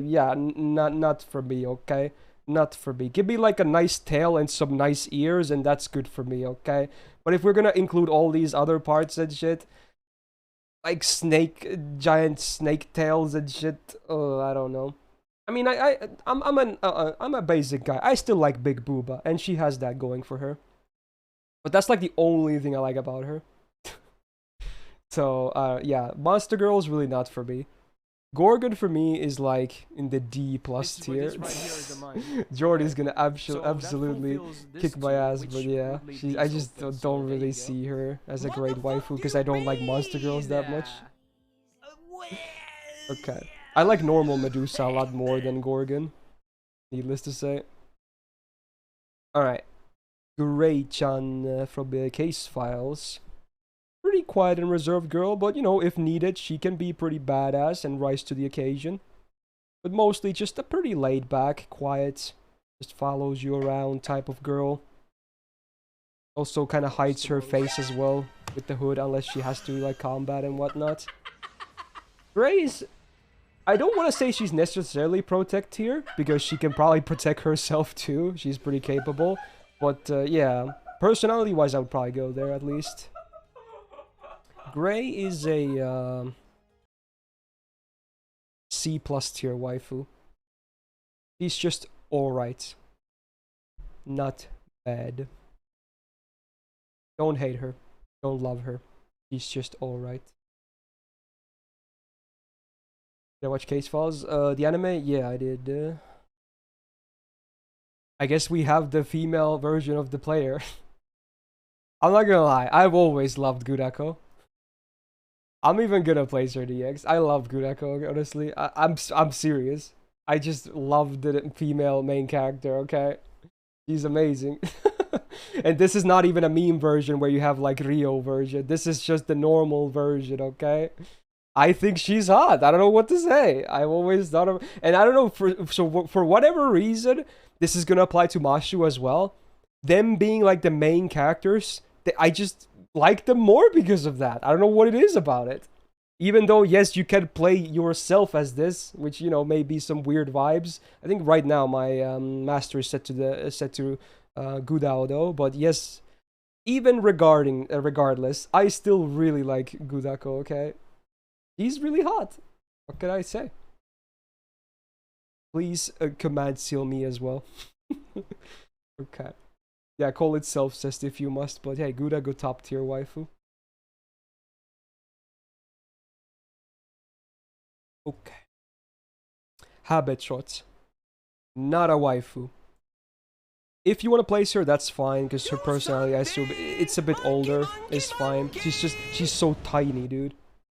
yeah, not for me, okay? Not for me. Give me like a nice tail and some nice ears and that's good for me, okay? But if we're gonna include all these other parts and shit, like giant snake tails and shit. Oh, I don't know. I mean, I'm a basic guy. I still like Big Booba, and she has that going for her. But that's like the only thing I like about her. So, yeah, Monster Girl is really not for me. Gorgon for me is like in the D plus tier. Jordy's gonna absolutely kick my ass, but yeah, I just don't really see her as a great waifu because I don't like monster girls that much. Okay, I like normal Medusa a lot more than Gorgon, needless to say. Alright, Gray-chan from the case files. Pretty quiet and reserved girl, but you know, if needed, she can be pretty badass and rise to the occasion. But mostly just a pretty laid back, quiet, just follows you around type of girl. Also kind of hides her face as well with the hood unless she has to like combat and whatnot. Gray's, I don't want to say she's necessarily protect here because she can probably protect herself too. She's pretty capable. But yeah, personality wise I would probably go there at least. Gray is a C+ tier waifu. She's just alright. Not bad. Don't hate her. Don't love her. She's just alright. Did I watch Case Files? The anime? Yeah, I did. I guess we have the female version of the player. I'm not gonna lie, I've always loved Gurako. I'm even gonna place her DX. I love Gurako, honestly. I'm serious. I just love the female main character, okay? She's amazing. And this is not even a meme version where you have like Rio version. This is just the normal version, okay? I think she's hot. I don't know what to say. I've always thought of, and I don't know, for whatever reason, this is gonna apply to Mashu as well. Them being like the main characters, I just like them more because of that. I don't know what it is about it. Even though, yes, you can play yourself as this, which, you know, may be some weird vibes. I think right now my master is set to Gudao though. But yes, even regardless, I still really like Gudako. Okay, he's really hot. What can I say? Please command seal me as well. Okay. Yeah, call it self-cessed if you must, but hey, Gudako top tier waifu. Okay. Habit shots. Not a waifu. If you want to place her, that's fine, because her personality, I assume, it's a bit older, is fine. She's so tiny, dude.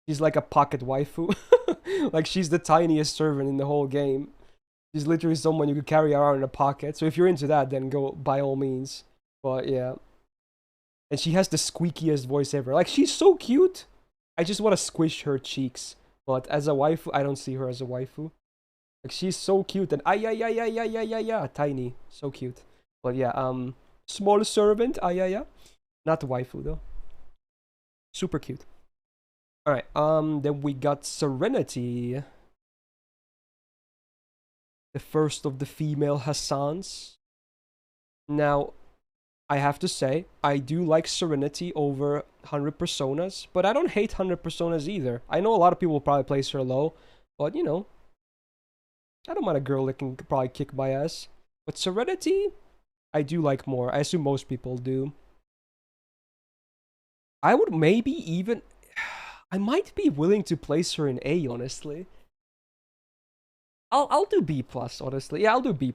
She's like a pocket waifu. Like, she's the tiniest servant in the whole game. She's literally someone you could carry around in a pocket. So if you're into that, then go by all means. But yeah. And she has the squeakiest voice ever. Like, she's so cute. I just want to squish her cheeks. But as a waifu, I don't see her as a waifu. Like, she's so cute and tiny. So cute. But yeah, small servant, not waifu though. Super cute. Alright, then we got Serenity. The first of the female Hassans. Now, I have to say, I do like Serenity over 100 Personas, but I don't hate 100 Personas either. I know a lot of people will probably place her low, but you know, I don't mind a girl that can probably kick my ass. But Serenity, I do like more. I assume most people do. I would maybe even... I might be willing to place her in A, honestly. I'll do B+, honestly. Yeah, I'll do B+.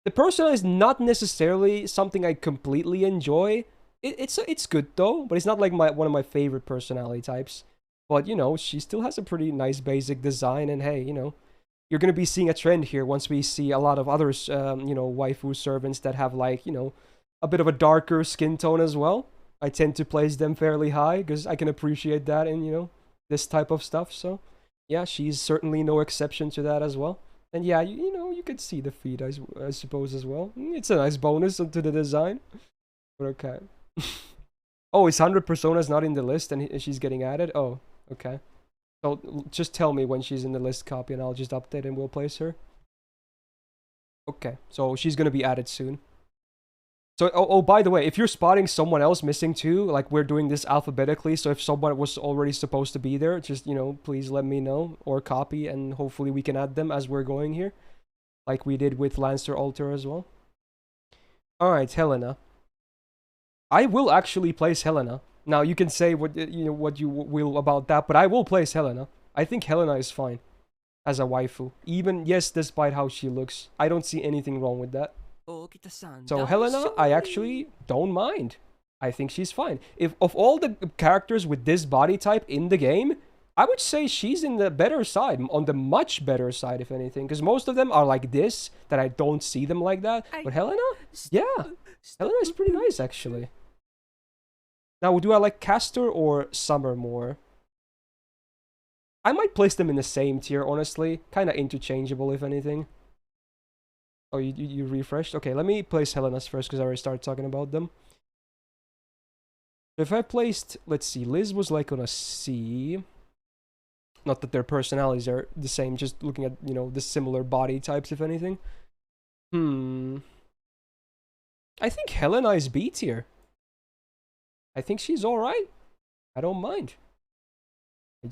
The personality is not necessarily something I completely enjoy. It's good though, but it's not like one of my favorite personality types. But you know, she still has a pretty nice basic design, and hey, you know, you're gonna be seeing a trend here once we see a lot of others, you know, waifu servants that have like, you know, a bit of a darker skin tone as well. I tend to place them fairly high because I can appreciate that in, you know, this type of stuff. So yeah, she's certainly no exception to that as well. And yeah, you know, you could see the feet, I suppose, as well. It's a nice bonus to the design. But okay. Oh, it's 100 personas not in the list and she's getting added? Oh, okay. So just tell me when she's in the list copy and I'll just update and we'll place her. Okay, so she's gonna be added soon. So, oh, by the way, if you're spotting someone else missing too, like we're doing this alphabetically, so if someone was already supposed to be there, just, you know, please let me know, or copy, and hopefully we can add them as we're going here, like we did with Lancer Alter as well. Alright, Helena. I will actually place Helena. Now, you can say what you will about that, but I will place Helena. I think Helena is fine as a waifu. Even, yes, despite how she looks. I don't see anything wrong with that. So Helena, I actually don't mind. I think she's fine. If of all the characters with this body type in the game, I would say she's in the better side, on the much better side, if anything. Because most of them are like this, that I don't see them like that. But Helena, yeah, Helena is pretty nice actually. Now, do I like Castor or Summer more? I might place them in the same tier, honestly. Kind of interchangeable, if anything. Oh, you refreshed? Okay, let me place Helena's first because I already started talking about them. If I placed, let's see, Liz was like on a C. Not that their personalities are the same, just looking at, you know, the similar body types, if anything. I think Helena is B tier. I think she's alright. I don't mind.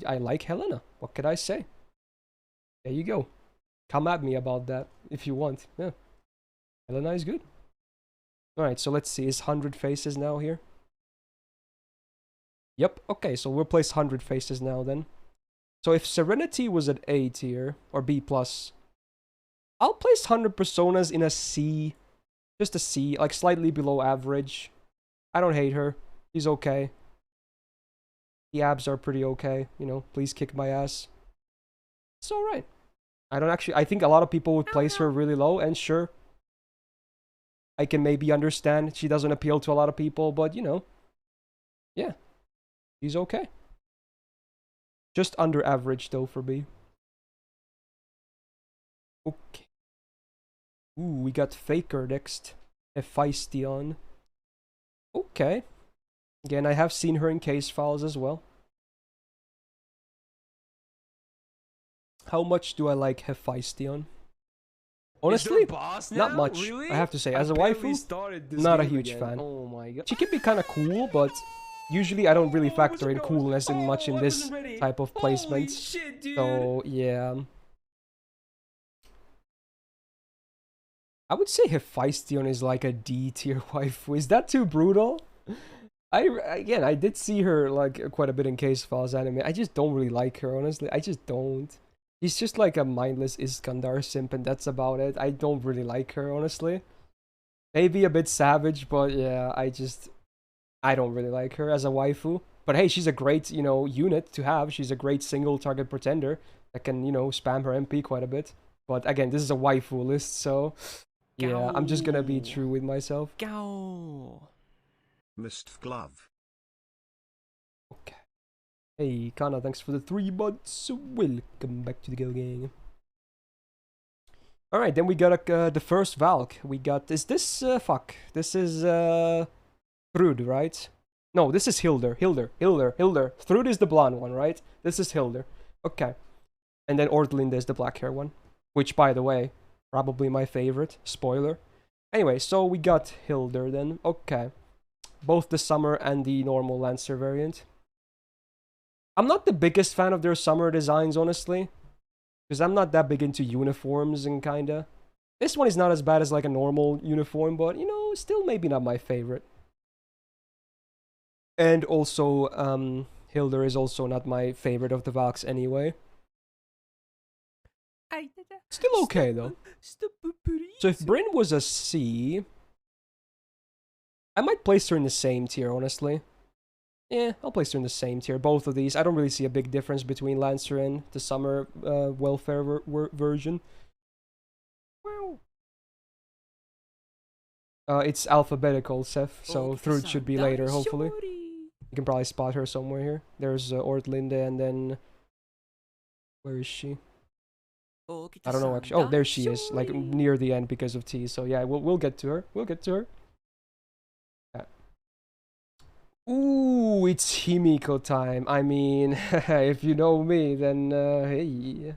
I like Helena. What could I say? There you go. Come at me about that if you want. Yeah. Helena is good. Alright, so let's see. Is 100 faces now here? Yep. Okay, so we'll place 100 faces now then. So if Serenity was at A tier, or B+, I'll place 100 personas in a C. Just a C, like slightly below average. I don't hate her. She's okay. The abs are pretty okay. You know, please kick my ass. It's alright. I think a lot of people would place her really low, and sure, I can maybe understand she doesn't appeal to a lot of people, but you know, yeah, she's okay. Just under average though for me. Okay. Ooh, we got Faker next. Hephaestion. Okay. Again, I have seen her in case files as well. How much do I like Hephaestion? Honestly, not much. Really? I have to say, as a waifu, not a huge fan. Oh my god. She can be kind of cool, but usually I don't really factor in coolness in much in this type of placement. So, yeah. I would say Hephaestion is like a D tier waifu. Is that too brutal? Again, I did see her like quite a bit in case files anime. I just don't really like her, honestly. I just don't. She's just like a mindless Iskandar simp, and that's about it. I don't really like her, honestly. Maybe a bit savage, but yeah, I don't really like her as a waifu. But hey, she's a great, you know, unit to have. She's a great single target pretender that can, you know, spam her MP quite a bit. But again, this is a waifu list, so yeah, I'm just gonna be true with myself. Myst glove. Okay. Hey, Kana, thanks for the 3 months. Welcome back to the Go Gang. Alright, then we got the first Valk. We got, is this, fuck. This is, Thrud, right? No, this is Hilder. Hilder. Thrud is the blonde one, right? This is Hilder. Okay. And then Ortlind is the black hair one. Which, by the way, probably my favorite. Spoiler. Anyway, so we got Hilder then. Okay. Both the summer and the normal Lancer variant. I'm not the biggest fan of their summer designs, honestly. Because I'm not that big into uniforms and kinda. This one is not as bad as like a normal uniform, but, you know, still maybe not my favorite. And also, Hilder is also not my favorite of the Valks anyway. Still okay, though. So if Bryn was a C, I might place her in the same tier, honestly. Yeah, I'll place her in the same tier. Both of these. I don't really see a big difference between Lancer and the summer welfare version. It's alphabetical, Seth, so Thrud should be later, hopefully. You can probably spot her somewhere here. There's Ortlinde, and then where is she? I don't know actually. Oh, there she is, like near the end because of T. So yeah, we'll get to her. We'll get to her. Yeah. Ooh, it's Himiko time. I mean, if you know me, then hey.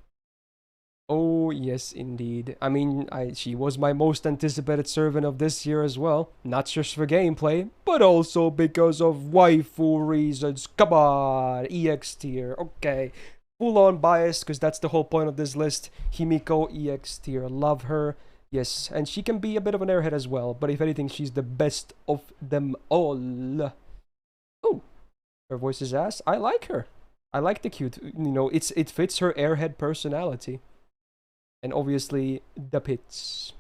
Oh yes, indeed. I mean, she was my most anticipated servant of this year as well. Not just for gameplay, but also because of waifu reasons. Come on, EX tier. Okay, full on biased because that's the whole point of this list. Himiko EX tier. Love her. Yes, and she can be a bit of an airhead as well. But if anything, she's the best of them all. Oh, her voice is ass. I like her. I like the cute. You know, it fits her airhead personality. And obviously, the pits.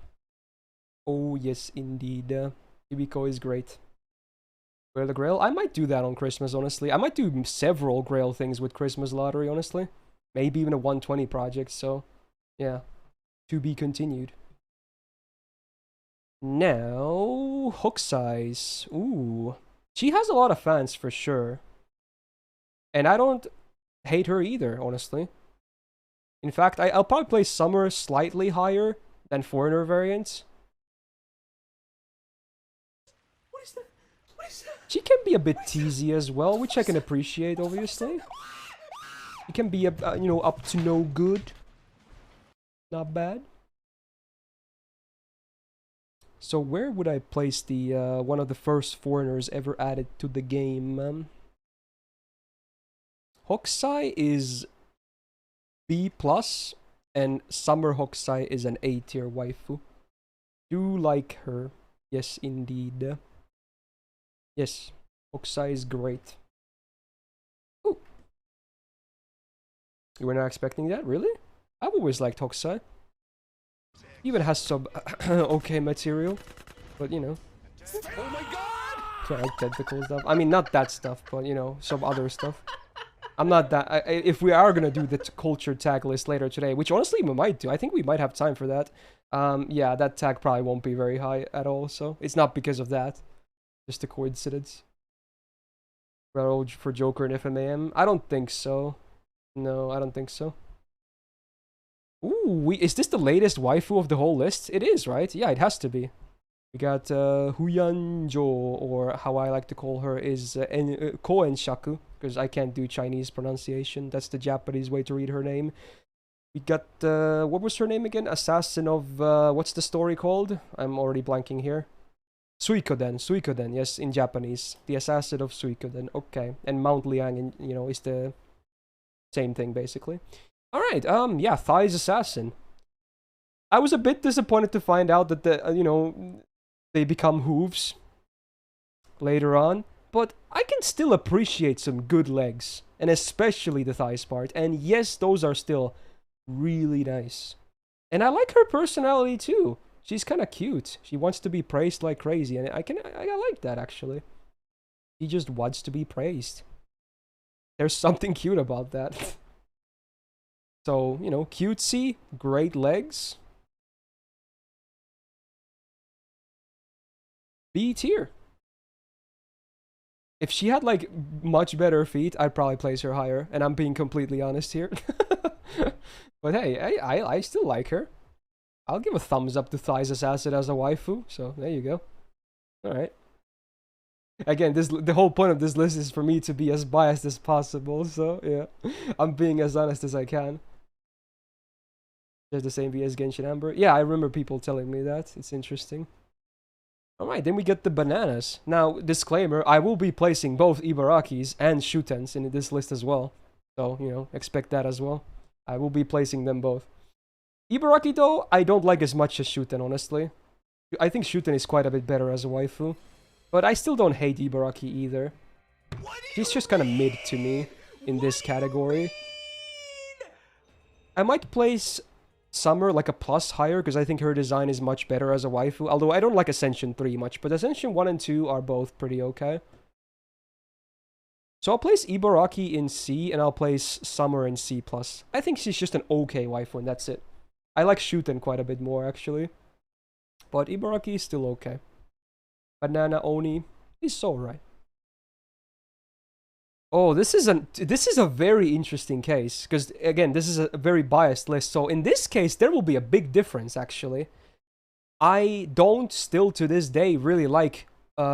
Oh, yes, indeed. Hibiko is great. Grail the Grail? I might do that on Christmas, honestly. I might do several Grail things with Christmas Lottery, honestly. Maybe even a 120 project, so... yeah. To be continued. Now... Hook Size. Ooh. She has a lot of fans, for sure. And I don't hate her either, honestly. In fact, I'll probably place Summer slightly higher than Foreigner variants. What is that? What is that? She can be a bit teasy as well, which I can appreciate, obviously. She can be, you know, up to no good. Not bad. So where would I place the one of the first foreigners ever added to the game? Hokusai is B+, and Summer Hokusai is an A tier waifu. Do like her. Yes, indeed. Yes, Hokusai is great. Ooh. You were not expecting that, really? I've always liked Hokusai. Even has some okay material, but you know. Oh my god! So like tentacle stuff. I mean, not that stuff, but you know, some other stuff. I'm not that. If we are gonna do the culture tag list later today, which honestly we might do, I think we might have time for that. Yeah, that tag probably won't be very high at all, so it's not because of that. Just a coincidence. For Joker and FMAM? I don't think so. No, I don't think so. Ooh, is this the latest waifu of the whole list? It is, right? Yeah, it has to be. We got Huyanjo, or how I like to call her is Koenshaku, because I can't do Chinese pronunciation. That's the Japanese way to read her name. We got, what was her name again? Assassin of, what's the story called? I'm already blanking here. Suikoden, yes, in Japanese. The Assassin of Suikoden, okay. And Mount Liang, you know, is the same thing, basically. Alright, yeah, Thai's Assassin. I was a bit disappointed to find out that the, you know, they become hooves later on, but I can still appreciate some good legs, and especially the thighs part, and yes, those are still really nice. And I like her personality too. She's kind of cute. She wants to be praised like crazy, and I like that actually. She just wants to be praised. There's something cute about that. So, you know, cutesy, great legs. B tier. If she had like much better feet, I'd probably place her higher, and I'm being completely honest here. But hey, I still like her. I'll give a thumbs up to Thighs Assassin as a waifu, so there you go. Alright. Again, the whole point of this list is for me to be as biased as possible, so yeah. I'm being as honest as I can. There's the same V as Genshin Amber. Yeah, I remember people telling me that. It's interesting. Alright, then we get the bananas. Now, disclaimer, I will be placing both Ibarakis and Shutens in this list as well. So, you know, expect that as well. I will be placing them both. Ibaraki, though, I don't like as much as Shuten, honestly. I think Shuten is quite a bit better as a waifu. But I still don't hate Ibaraki either. She's just kind of mid to me in this category. I might place Summer like a plus higher, because I think her design is much better as a waifu. Although I don't like Ascension 3 much, but Ascension 1 and 2 are both pretty okay. So I'll place Ibaraki in C, and I'll place Summer in C+. I think she's just an okay waifu, and that's it. I like Shuten quite a bit more, actually. But Ibaraki is still okay. Banana Oni is alright. Oh, this is a very interesting case because again, this is a very biased list. So in this case, there will be a big difference actually. I don't still to this day really like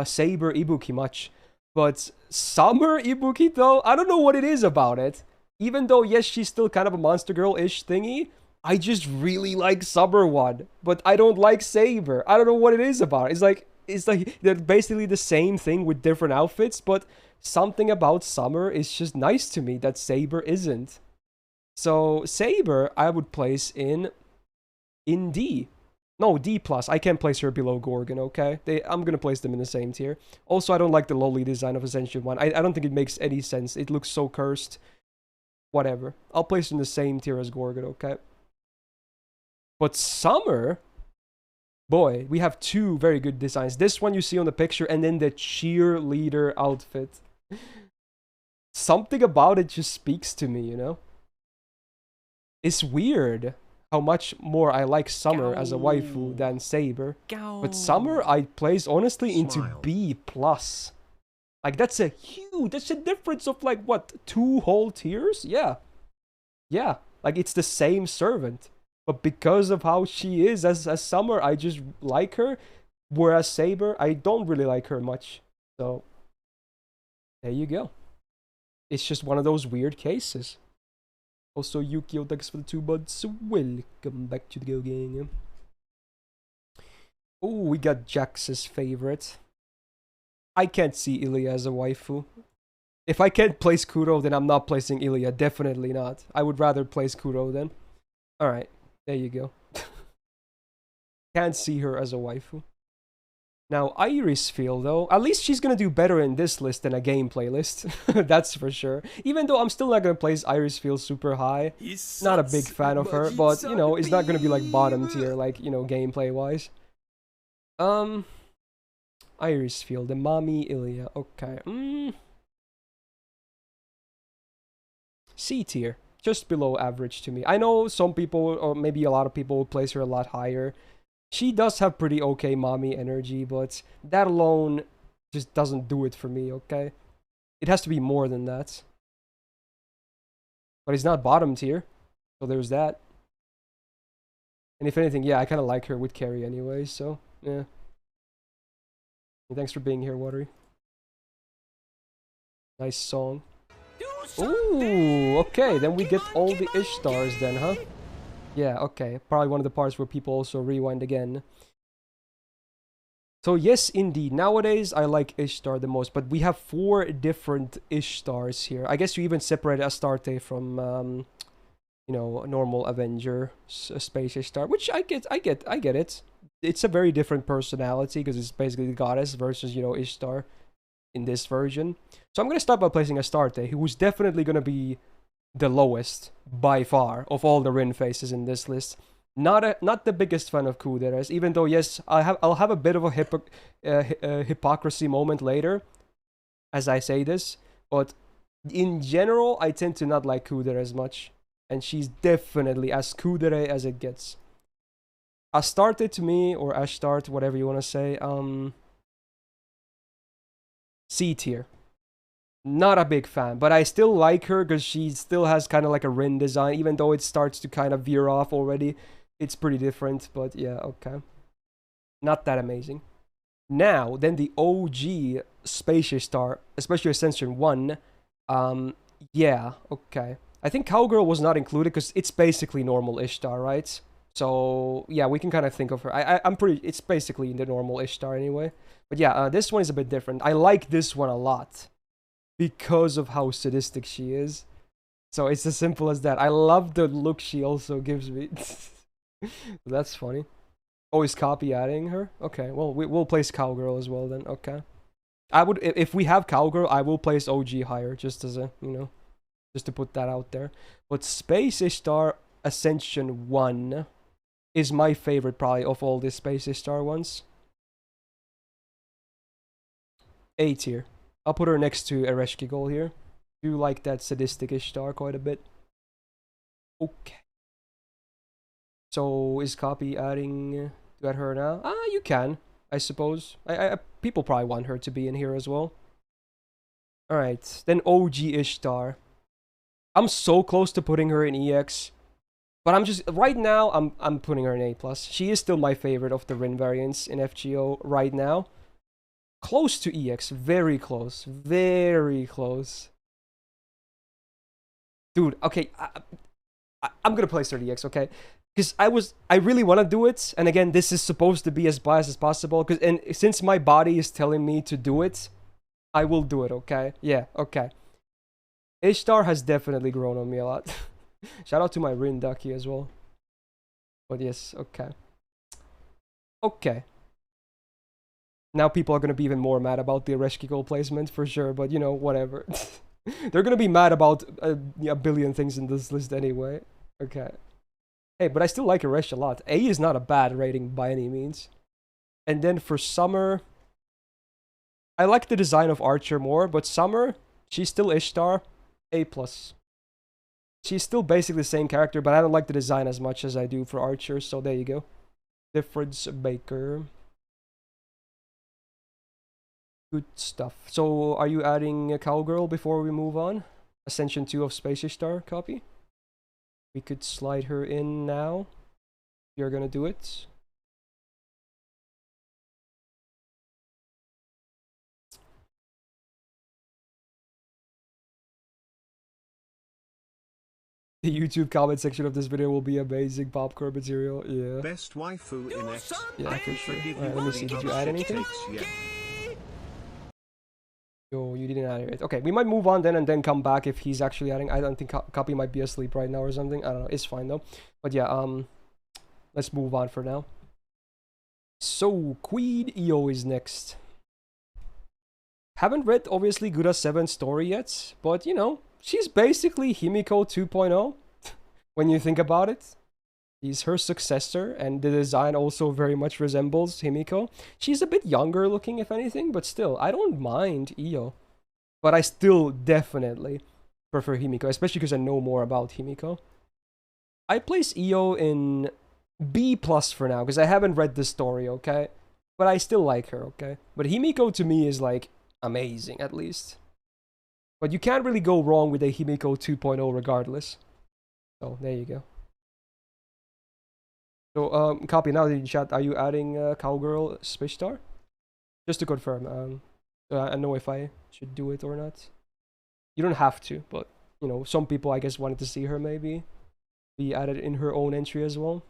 Saber Ibuki much, but Summer Ibuki though, I don't know what it is about it. Even though yes, she's still kind of a monster girl-ish thingy, I just really like Summer one, but I don't like Saber. I don't know what it is about it. It's like they're basically the same thing with different outfits, but something about Summer is just nice to me that Saber isn't. So Saber I would place in D. No, D+. I can't place her below Gorgon, okay? I'm gonna place them in the same tier. Also, I don't like the lowly design of Ascension 1. I don't think it makes any sense. It looks so cursed. Whatever. I'll place it in the same tier as Gorgon, okay? But Summer... Boy, we have two very good designs. This one you see on the picture, and then the cheerleader outfit. Something about it just speaks to me, you know? It's weird how much more I like Summer as a waifu than Saber. But Summer I place honestly into B+. Like that's a difference of like what, 2 whole tiers? Yeah. Yeah, like it's the same servant. But because of how she is as Summer, I just like her. Whereas Saber, I don't really like her much. So there you go. It's just one of those weird cases. Also, Yukio, thanks for the 2 months. Welcome back to the Go Gang. Oh, we got Jax's favorite. I can't see Ilya as a waifu. If I can't place Kuro, then I'm not placing Ilya. Definitely not. I would rather place Kuro then. Alright, there you go. Can't see her as a waifu. Now, Irisfield, though, at least she's gonna do better in this list than a gameplay list. That's for sure. Even though I'm still not gonna place Irisfield super high. Not a big fan of her, but, you know, it's not gonna be like bottom tier, like, you know, gameplay-wise. Irisfield, the mommy Ilya, okay. C tier, just below average to me. I know some people, or maybe a lot of people, will place her a lot higher. She does have pretty okay mommy energy, but that alone just doesn't do it for me, okay? It has to be more than that. But it's not bottom tier, so there's that. And if anything, yeah, I kind of like her with Carrie anyway, so, yeah. And thanks for being here, Watery. Nice song. Ooh, okay, then we get all the Ishtars then, huh? Yeah, okay. Probably one of the parts where people also rewind again. So yes, indeed. Nowadays, I like Ishtar the most. But we have 4 different Ishtars here. I guess you even separate Astarte from, you know, normal Avenger, Space Ishtar. Which I get it. It's a very different personality because it's basically the goddess versus, you know, Ishtar in this version. So I'm going to start by placing Astarte, who's definitely going to be the lowest by far of all the Rin faces in this list. Not the biggest fan of Kuderes, even though yes, I'll have a bit of a hypocrisy moment later as I say this, but in general I tend to not like Kudere as much, and she's definitely as Kudere as it gets. Astarte to me, or Ashtart, whatever you want to say, C tier. Not a big fan, but I still like her because she still has kind of like a Rin design, even though it starts to kind of veer off already. It's pretty different, but yeah, okay. Not that amazing. Now, then the OG Space Star, especially Ascension 1, yeah, okay. I think Cowgirl was not included because it's basically normal Ishtar, right? So, yeah, we can kind of think of her. I'm pretty, it's basically in the normal Ishtar anyway. But yeah, this one is a bit different. I like this one a lot because of how sadistic she is. So it's as simple as that. I love the look she also gives me. That's funny. Oh, is Copy adding her? Okay, well, we'll place Cowgirl as well then. Okay. I would, if we have Cowgirl, I will place OG higher, just as a, you know, just to put that out there. But Space Ishtar Ascension 1 is my favorite probably of all the Space Ishtar ones. A tier. I'll put her next to Ereshkigal here. Do like that sadistic Ishtar quite a bit. Okay. So is Copy adding to add her now? Ah, you can, I suppose. People probably want her to be in here as well. Alright, then OG Ishtar. I'm so close to putting her in EX. But I'm just, right now, I'm putting her in A+. She is still my favorite of the Rin variants in FGO right now. Close to EX, very close, very close. Dude, okay, I'm gonna place her in EX, okay? Because I really want to do it, and again, this is supposed to be as biased as possible, and since my body is telling me to do it, I will do it, okay? Yeah, okay. Ishtar has definitely grown on me a lot. Shout out to my Rin Ducky as well. But yes, okay. Okay. Now people are gonna be even more mad about the Ereshkigal placement for sure, but you know, whatever. They're gonna be mad about a billion things in this list anyway. Okay. Hey, but I still like Eresh a lot. A is not a bad rating by any means. And then for Summer, I like the design of Archer more, but Summer, she's still Ishtar, A+. She's still basically the same character, but I don't like the design as much as I do for Archer, so there you go. Difference Baker. Good stuff. So, are you adding a Cowgirl before we move on? Ascension 2 of Space Ishtar copy? We could slide her in now. You're gonna do it. The YouTube comment section of this video will be amazing popcorn material. Yeah. Best waifu in X. Yeah, for sure. Alright, let me see. Did you add anything? Yeah. Yo, you didn't add it. Okay, we might move on then and then come back if he's actually adding. I don't think Copy might be asleep right now or something. I don't know. It's fine though. But yeah, let's move on for now. So, Queen EO is next. Haven't read, obviously, Guda 7's story yet, but, you know, she's basically Himiko 2.0, when you think about it. He's her successor, and the design also very much resembles Himiko. She's a bit younger looking, if anything, but still, I don't mind Io. But I still definitely prefer Himiko, especially because I know more about Himiko. I place Io in B+ for now, because I haven't read the story, okay? But I still like her, okay? But Himiko to me is, like, amazing, at least. But you can't really go wrong with a Himiko 2.0 regardless. So, there you go. So, Copy, now in chat, are you adding Cowgirl Space Star? Just to confirm, I know if I should do it or not. You don't have to, but, you know, some people, I guess, wanted to see her maybe be added in her own entry as well.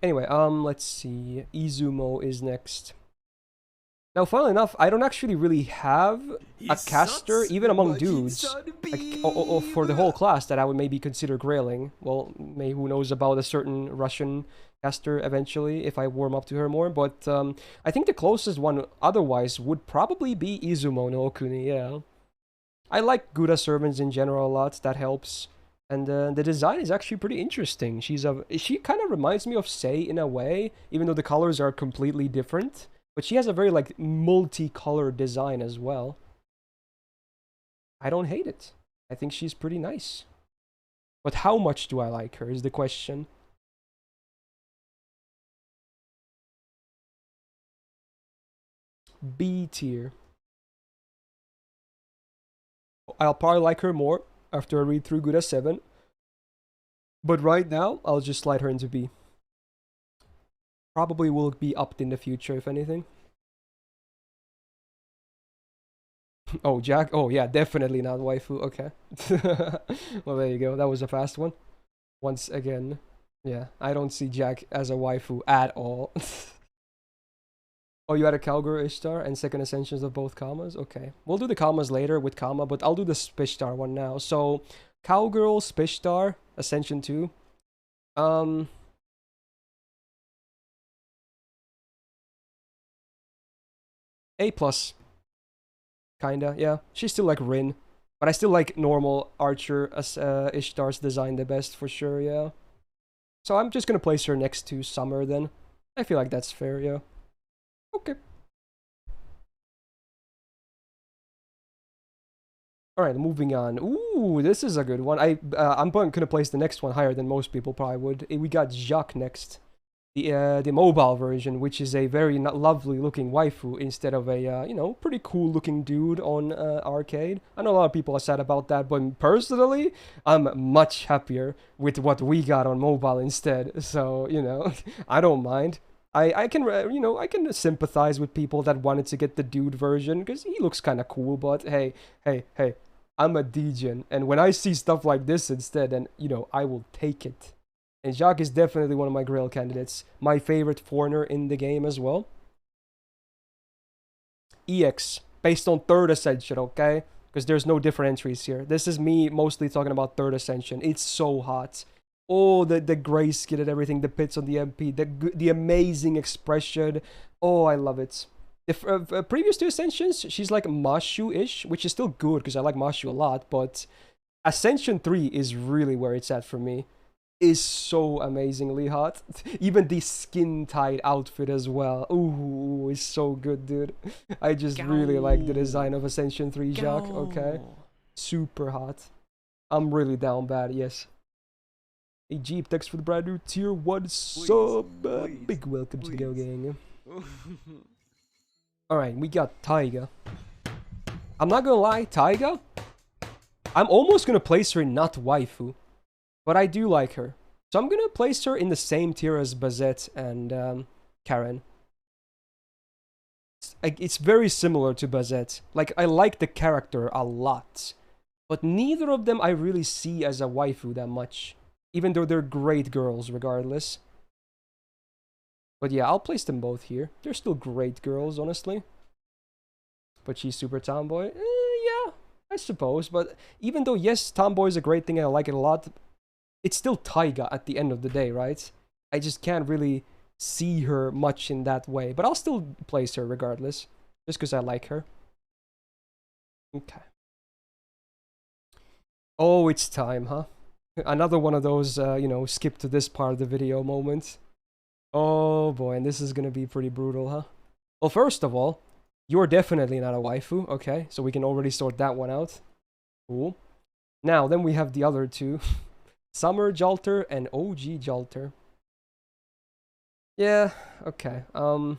Anyway, let's see. Izumo is next. Now, funnily enough, I don't actually really have a caster, even among dudes, like, for the whole class that I would maybe consider grailing. Well, who knows about a certain Russian caster eventually, if I warm up to her more. But I think the closest one otherwise would probably be Izumo no Okuni, yeah. I like Guda servants in general a lot, that helps. And the design is actually pretty interesting. She kind of reminds me of Sei in a way, even though the colors are completely different. But she has a very, like, multicolored design as well. I don't hate it. I think she's pretty nice. But how much do I like her is the question. B tier. I'll probably like her more after I read through Guda 7. But right now, I'll just slide her into B. Probably will be upped in the future, if anything. Oh, Jack. Oh, yeah, definitely not waifu. Okay. Well, there you go. That was a fast one. Once again. Yeah, I don't see Jack as a waifu at all. Oh, you had a Cowgirl Ishtar and second ascensions of both commas? Okay. We'll do the commas later with comma, but I'll do the Spishtar one now. So, Cowgirl, Spishtar, Ascension 2. A+. Kinda, yeah. She's still like Rin. But I still like normal Archer as Ishtar's design the best for sure, yeah. So I'm just gonna place her next to Summer then. I feel like that's fair, yeah. Okay. Alright, moving on. Ooh, this is a good one. I'm gonna place the next one higher than most people probably would. We got Jacques next. the mobile version, which is a very lovely looking waifu instead of a you know, pretty cool looking dude on arcade. I know a lot of people are sad about that, but personally, I'm much happier with what we got on mobile instead. So, you know, I don't mind. I can, you know, I can sympathize with people that wanted to get the dude version because he looks kind of cool. But hey, I'm a degen, and when I see stuff like this instead, and you know, I will take it. And Jacques is definitely one of my Grail candidates. My favorite foreigner in the game as well. EX, based on 3rd Ascension, okay? Because there's no different entries here. This is me mostly talking about 3rd Ascension. It's so hot. Oh, the gray skin and everything, the pits on the MP, the amazing expression. Oh, I love it. The previous 2 Ascensions, she's like Mashu-ish, which is still good because I like Mashu a lot, but Ascension 3 is really where it's at for me. Is so amazingly hot. Even the skin-tight outfit as well. Ooh, is so good, dude. I just really like the design of Ascension 3 Jacques, okay? Super hot. I'm really down bad, yes. Hey Jeep, thanks for the brand new tier 1 sub. Big welcome to the Go Gang. Alright, we got Taiga. I'm not gonna lie, Taiga, I'm almost gonna place her in not waifu. But I do like her. So I'm gonna place her in the same tier as Bazette and Karen. It's very similar to Bazette. Like, I like the character a lot. But neither of them I really see as a waifu that much. Even though they're great girls regardless. But yeah, I'll place them both here. They're still great girls, honestly. But she's super tomboy. Yeah, I suppose. But even though, yes, tomboy is a great thing and I like it a lot, it's still Taiga at the end of the day, right? I just can't really see her much in that way. But I'll still place her regardless. Just because I like her. Okay. Oh, it's time, huh? Another one of those, you know, skip to this part of the video moments. Oh boy, and this is gonna be pretty brutal, huh? Well, first of all, you're definitely not a waifu, okay? So we can already sort that one out. Cool. Now, then we have the other two. Summer Jalter and OG Jalter. Yeah, okay. I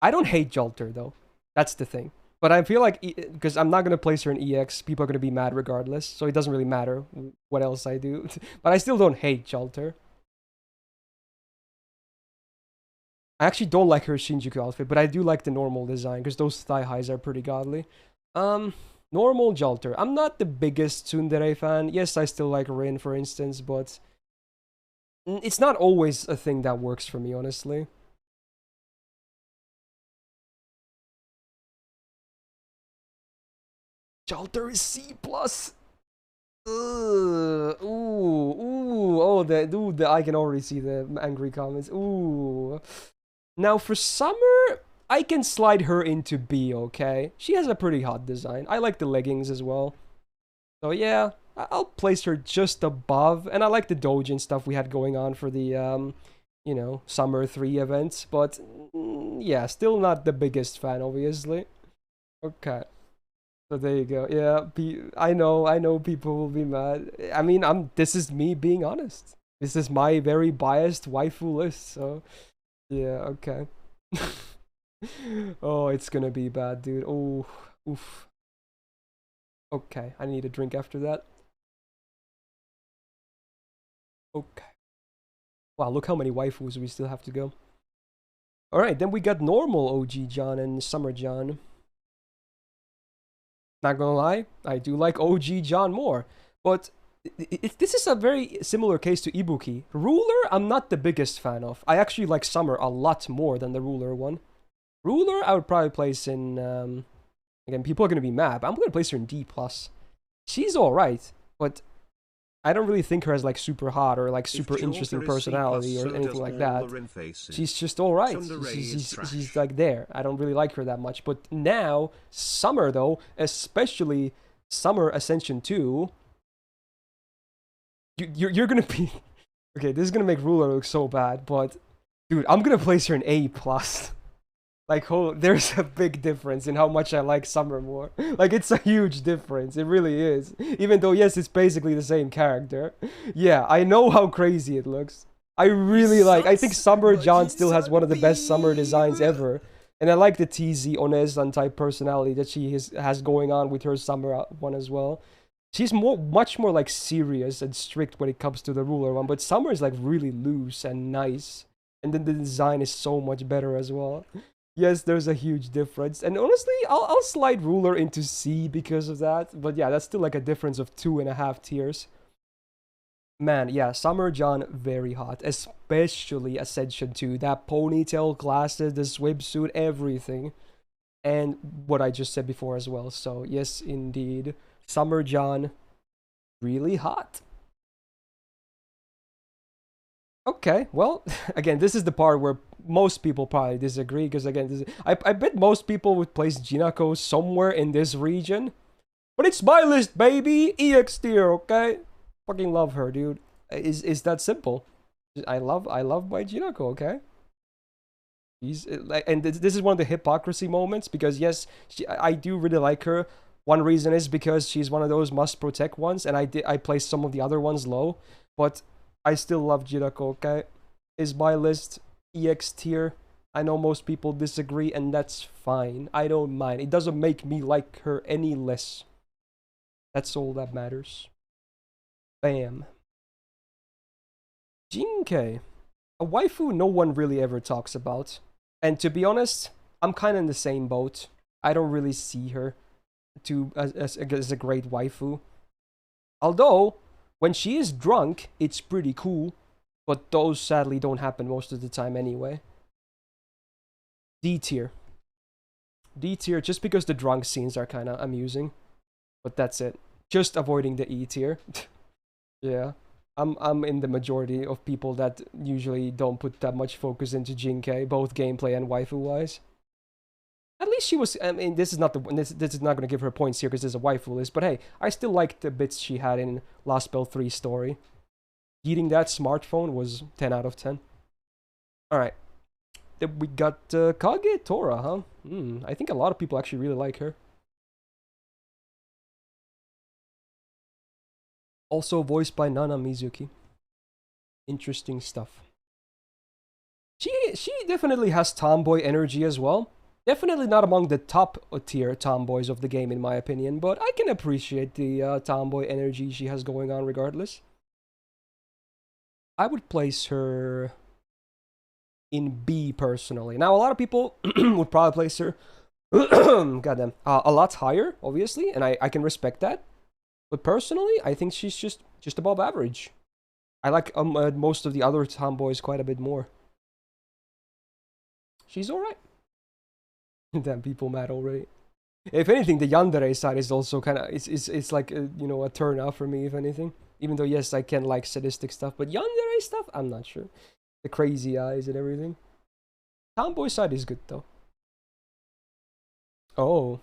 don't hate Jalter, though. That's the thing. But I feel like, because I'm not going to place her in EX, people are going to be mad regardless. So it doesn't really matter what else I do. But I still don't hate Jalter. I actually don't like her Shinjuku outfit, but I do like the normal design, because those thigh highs are pretty godly. Normal Jalter. I'm not the biggest tsundere fan. Yes, I still like Rin, for instance, but it's not always a thing that works for me, honestly. Jalter is C+. Ooh, oh, I can already see the angry comments. Ooh. Now, for Summer, I can slide her into B, okay? She has a pretty hot design. I like the leggings as well. So yeah, I'll place her just above. And I like the doujin stuff we had going on for the, you know, Summer 3 events. But, yeah, still not the biggest fan, obviously. Okay. So there you go. Yeah, I know people will be mad. I mean, this is me being honest. This is my very biased waifu list, so yeah, okay. Oh, it's gonna be bad, dude. Oh, oof. Okay, I need a drink after that. Okay. Wow, look how many waifus we still have to go. Alright, then we got normal OG John and Summer John. Not gonna lie, I do like OG John more. But this is a very similar case to Ibuki. Ruler, I'm not the biggest fan of. I actually like Summer a lot more than the Ruler one. Ruler, I would probably place in... again, people are gonna be mad, but I'm gonna place her in D+. She's alright, but I don't really think her as like super hot or like super interesting personality or anything like that. She's just alright. She's like there. I don't really like her that much. But now, Summer though, especially Summer Ascension 2, you're gonna be... Okay, this is gonna make Ruler look so bad, but dude, I'm gonna place her in A+. Like, there's a big difference in how much I like Summer more. Like, it's a huge difference. It really is. Even though, yes, it's basically the same character. Yeah, I know how crazy it looks. I really like. I think Summer John still has one of the best summer designs ever. And I like the TZ Onezan type personality that she has going on with her summer one as well. She's much more like serious and strict when it comes to the ruler one, but Summer is like really loose and nice. And then the design is so much better as well. Yes, there's a huge difference. And honestly, I'll slide ruler into C because of that. But yeah, that's still like a difference of 2.5 tiers. Man, yeah, Summer John, very hot. Especially Ascension 2. That ponytail, glasses, the swimsuit, everything. And what I just said before as well. So, yes, indeed. Summer John, really hot. Okay, well, again, this is the part where most people probably disagree. Because, again, I bet most people would place Jinako somewhere in this region. But it's my list, baby! EX tier, okay? Fucking love her, dude. Is that simple? I love my Jinako, okay? He's like, and this is one of the hypocrisy moments because yes, I do really like her. One reason is because she's one of those must protect ones, and I placed some of the other ones low, but I still love Jinako, okay? Is my list EX tier. I know most people disagree, and that's fine. I don't mind. It doesn't make me like her any less. That's all that matters. Bam. Jinkei. A waifu no one really ever talks about. And to be honest, I'm kind of in the same boat. I don't really see her as a great waifu. Although, when she is drunk, it's pretty cool. But those sadly don't happen most of the time anyway. D tier. D tier just because the drunk scenes are kind of amusing. But that's it. Just avoiding the E tier. Yeah. I'm in the majority of people that usually don't put that much focus into Jinkei, both gameplay and waifu-wise. At least she was, I mean, this is not this is not going to give her points here because there's a waifu list, but hey, I still liked the bits she had in Last Spell 3 story. Eating that smartphone was 10 out of 10. Alright. Then we got Kage Tora, huh? I think a lot of people actually really like her. Also voiced by Nana Mizuki. Interesting stuff. She definitely has tomboy energy as well. Definitely not among the top tier tomboys of the game in my opinion, but I can appreciate the tomboy energy she has going on regardless. I would place her in B personally. Now a lot of people would probably place her goddamn a lot higher, obviously, and I can respect that. But personally, I think she's just above average. I like most of the other tomboys quite a bit more. She's alright. Damn, people mad already. If anything, the yandere side is also kind of it's like you know, a turn off for me. If anything, even though yes, I can like sadistic stuff, but yandere stuff, I'm not sure. The crazy eyes and everything. Tomboy side is good though. Oh.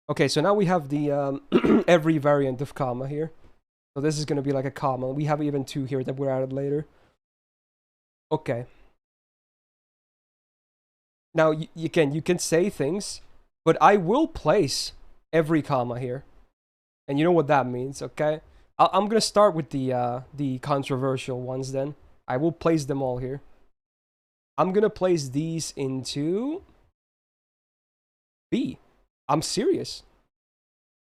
Okay, so now we have the every variant of comma here. So this is gonna be like a comma. We have even two here that we're added later. Okay. Now you can say things, but I will place every comma here, and you know what that means, okay? I'm gonna start with the controversial ones then. I will place them all here. I'm gonna place these into B. I'm serious.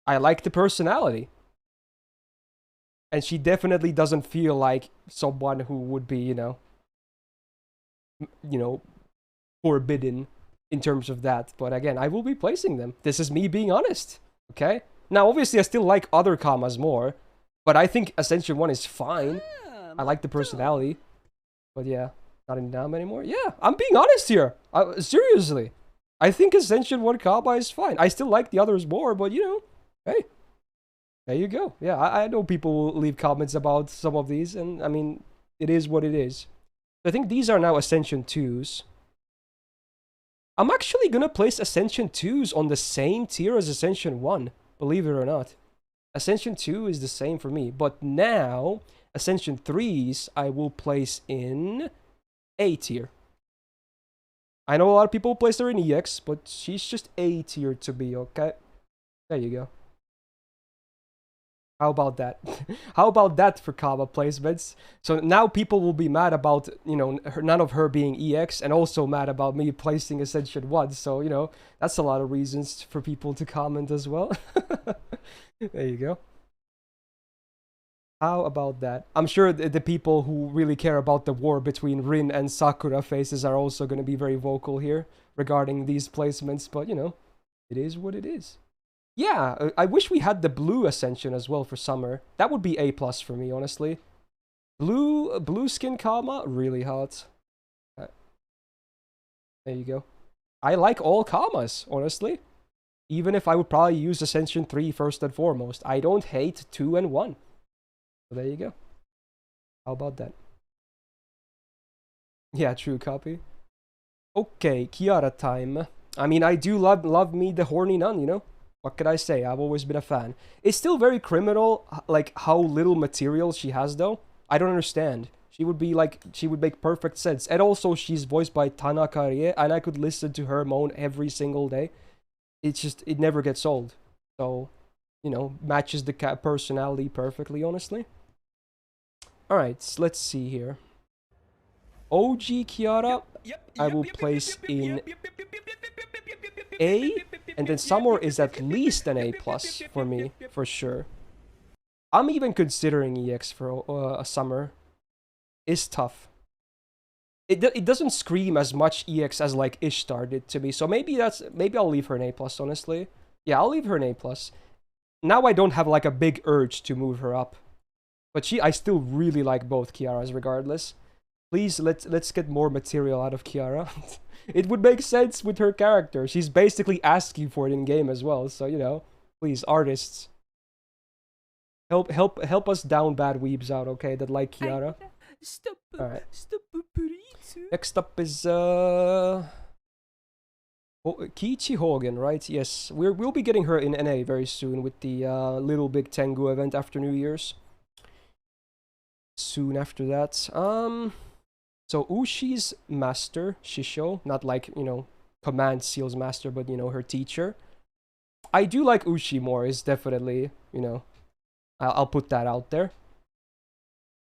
I like the personality. And she definitely doesn't feel like someone who would be, you know, forbidden in terms of that. But again, I will be placing them. This is me being honest. Okay? Now, obviously, I still like other commas more. But I think Ascension 1 is fine. I like the personality. But yeah, not in Nam anymore. Yeah, I'm being honest here. Seriously. I think Ascension 1 comma is fine. I still like the others more, but you know, hey. There you go. Yeah, I know people will leave comments about some of these, and I mean, it is what it is. I think these are now Ascension 2s. I'm actually gonna place Ascension 2s on the same tier as Ascension 1, believe it or not. Ascension 2 is the same for me, but now, Ascension 3s I will place in A tier. I know a lot of people place her in EX, but she's just A tier to be, okay? There you go. How about that? How about that for comma placements? So now people will be mad about, you know, none of her being EX, and also mad about me placing Ascension 1. So, you know, that's a lot of reasons for people to comment as well. There you go. How about that? I'm sure the people who really care about the war between Rin and Sakura faces are also going to be very vocal here regarding these placements, but, you know, it is what it is. Yeah, I wish we had the blue Ascension as well for summer. That would be A+ for me, honestly. Blue skin Kama, really hot. There you go. I like all Kamas, honestly. Even if I would probably use Ascension 3 first and foremost. I don't hate 2 and 1. So there you go. How about that? Yeah, true copy. Okay, Kiara time. I mean, I do love me the horny nun, you know? What could I say? I've always been a fan. It's still very criminal, like, how little material she has, though. I don't understand. She would be, like, she would make perfect sense. And also, she's voiced by Tanaka Rie, and I could listen to her moan every single day. It's just, it never gets old. So, you know, matches the personality perfectly, honestly. Alright, let's see here. OG Kiara, I will place in A, and then Summer is at least an A+ for me, for sure. I'm even considering EX for a Summer. It's tough. It doesn't scream as much EX as like Ishtar did to me, so maybe I'll leave her an A+, honestly. Yeah, I'll leave her an A+. Now I don't have like a big urge to move her up. But I still really like both Kiaras regardless. Please, let's get more material out of Kiara. It would make sense with her character. She's basically asking for it in game as well. So, you know, please, artists, help us down bad weebs out, okay? That like Kiara. All right. Next up is Kiichi Hogan, right? Yes, we'll be getting her in NA very soon with the Little Big Tengu event after New Year's. Soon after that, so Ushi's master, Shisho, not like, you know, Command Seal's master, but, you know, her teacher. I do like Ushi more, is definitely, you know, I'll put that out there.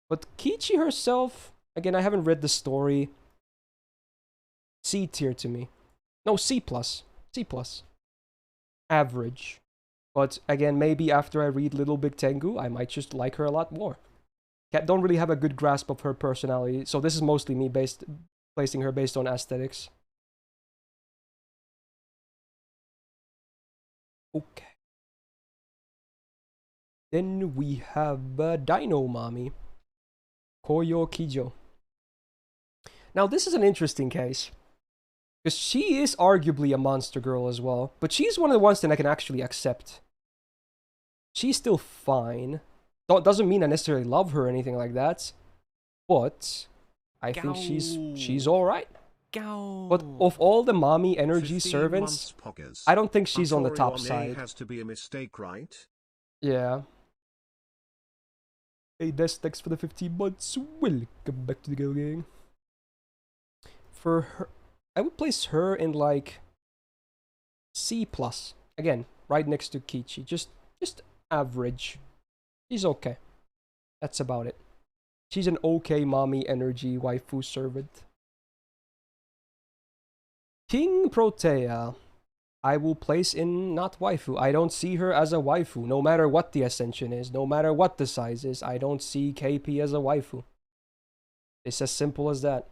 But Kiichi herself, again, I haven't read the story. C tier to me. No, C+. C+. Average. But again, maybe after I read Little Big Tengu, I might just like her a lot more. Don't really have a good grasp of her personality, so this is mostly me placing her based on aesthetics. Okay. Then we have Dino Mami. Koyo Kijo. Now this is an interesting case. Because she is arguably a monster girl as well, but she's one of the ones that I can actually accept. She's still fine. Doesn't mean I necessarily love her or anything like that, but I think she's all right. But of all the mommy energy servants, I don't think she's on the top side. Has to be a mistake, right? Yeah. Hey, thanks for the 15 months. Welcome back to the Go Gang. For her, I would place her in like C+. Again, right next to Kiichi. Just average. She's okay. That's about it. She's an okay mommy energy waifu servant. King Protea, I will place in not waifu. I don't see her as a waifu, no matter what the ascension is, no matter what the size is. I don't see KP as a waifu. It's as simple as that.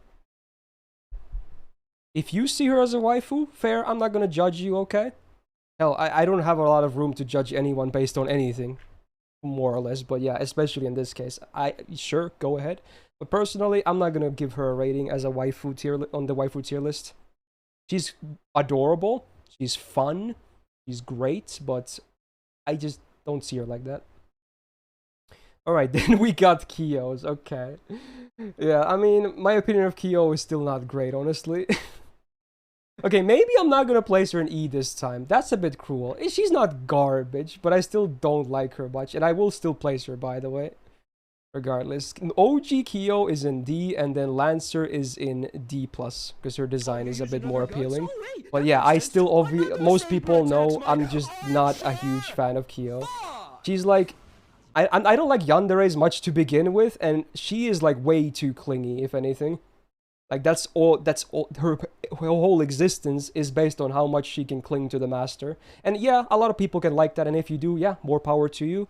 If you see her as a waifu, fair, I'm not gonna judge you, okay? Hell, I don't have a lot of room to judge anyone based on anything, more or less, but yeah, especially in this case. Sure, go ahead. But personally, I'm not gonna give her a rating as a waifu tier on the waifu tier list. She's adorable, she's fun, she's great, but I just don't see her like that. Alright, then we got Kyo's, okay. Yeah, I mean, my opinion of Kyo is still not great, honestly. Okay, maybe I'm not gonna place her in E this time. That's a bit cruel. She's not garbage, but I still don't like her much, and I will still place her, by the way. Regardless. OG Kyo is in D, and then Lancer is in D+, because her design is a bit more appealing. But yeah, I still, most people know I'm just not a huge fan of Kyo. She's like, I don't like yanderes much to begin with, and she is like way too clingy, if anything. Like that's all her whole existence is based on how much she can cling to the master. And yeah, a lot of people can like that, and if you do, yeah, more power to you.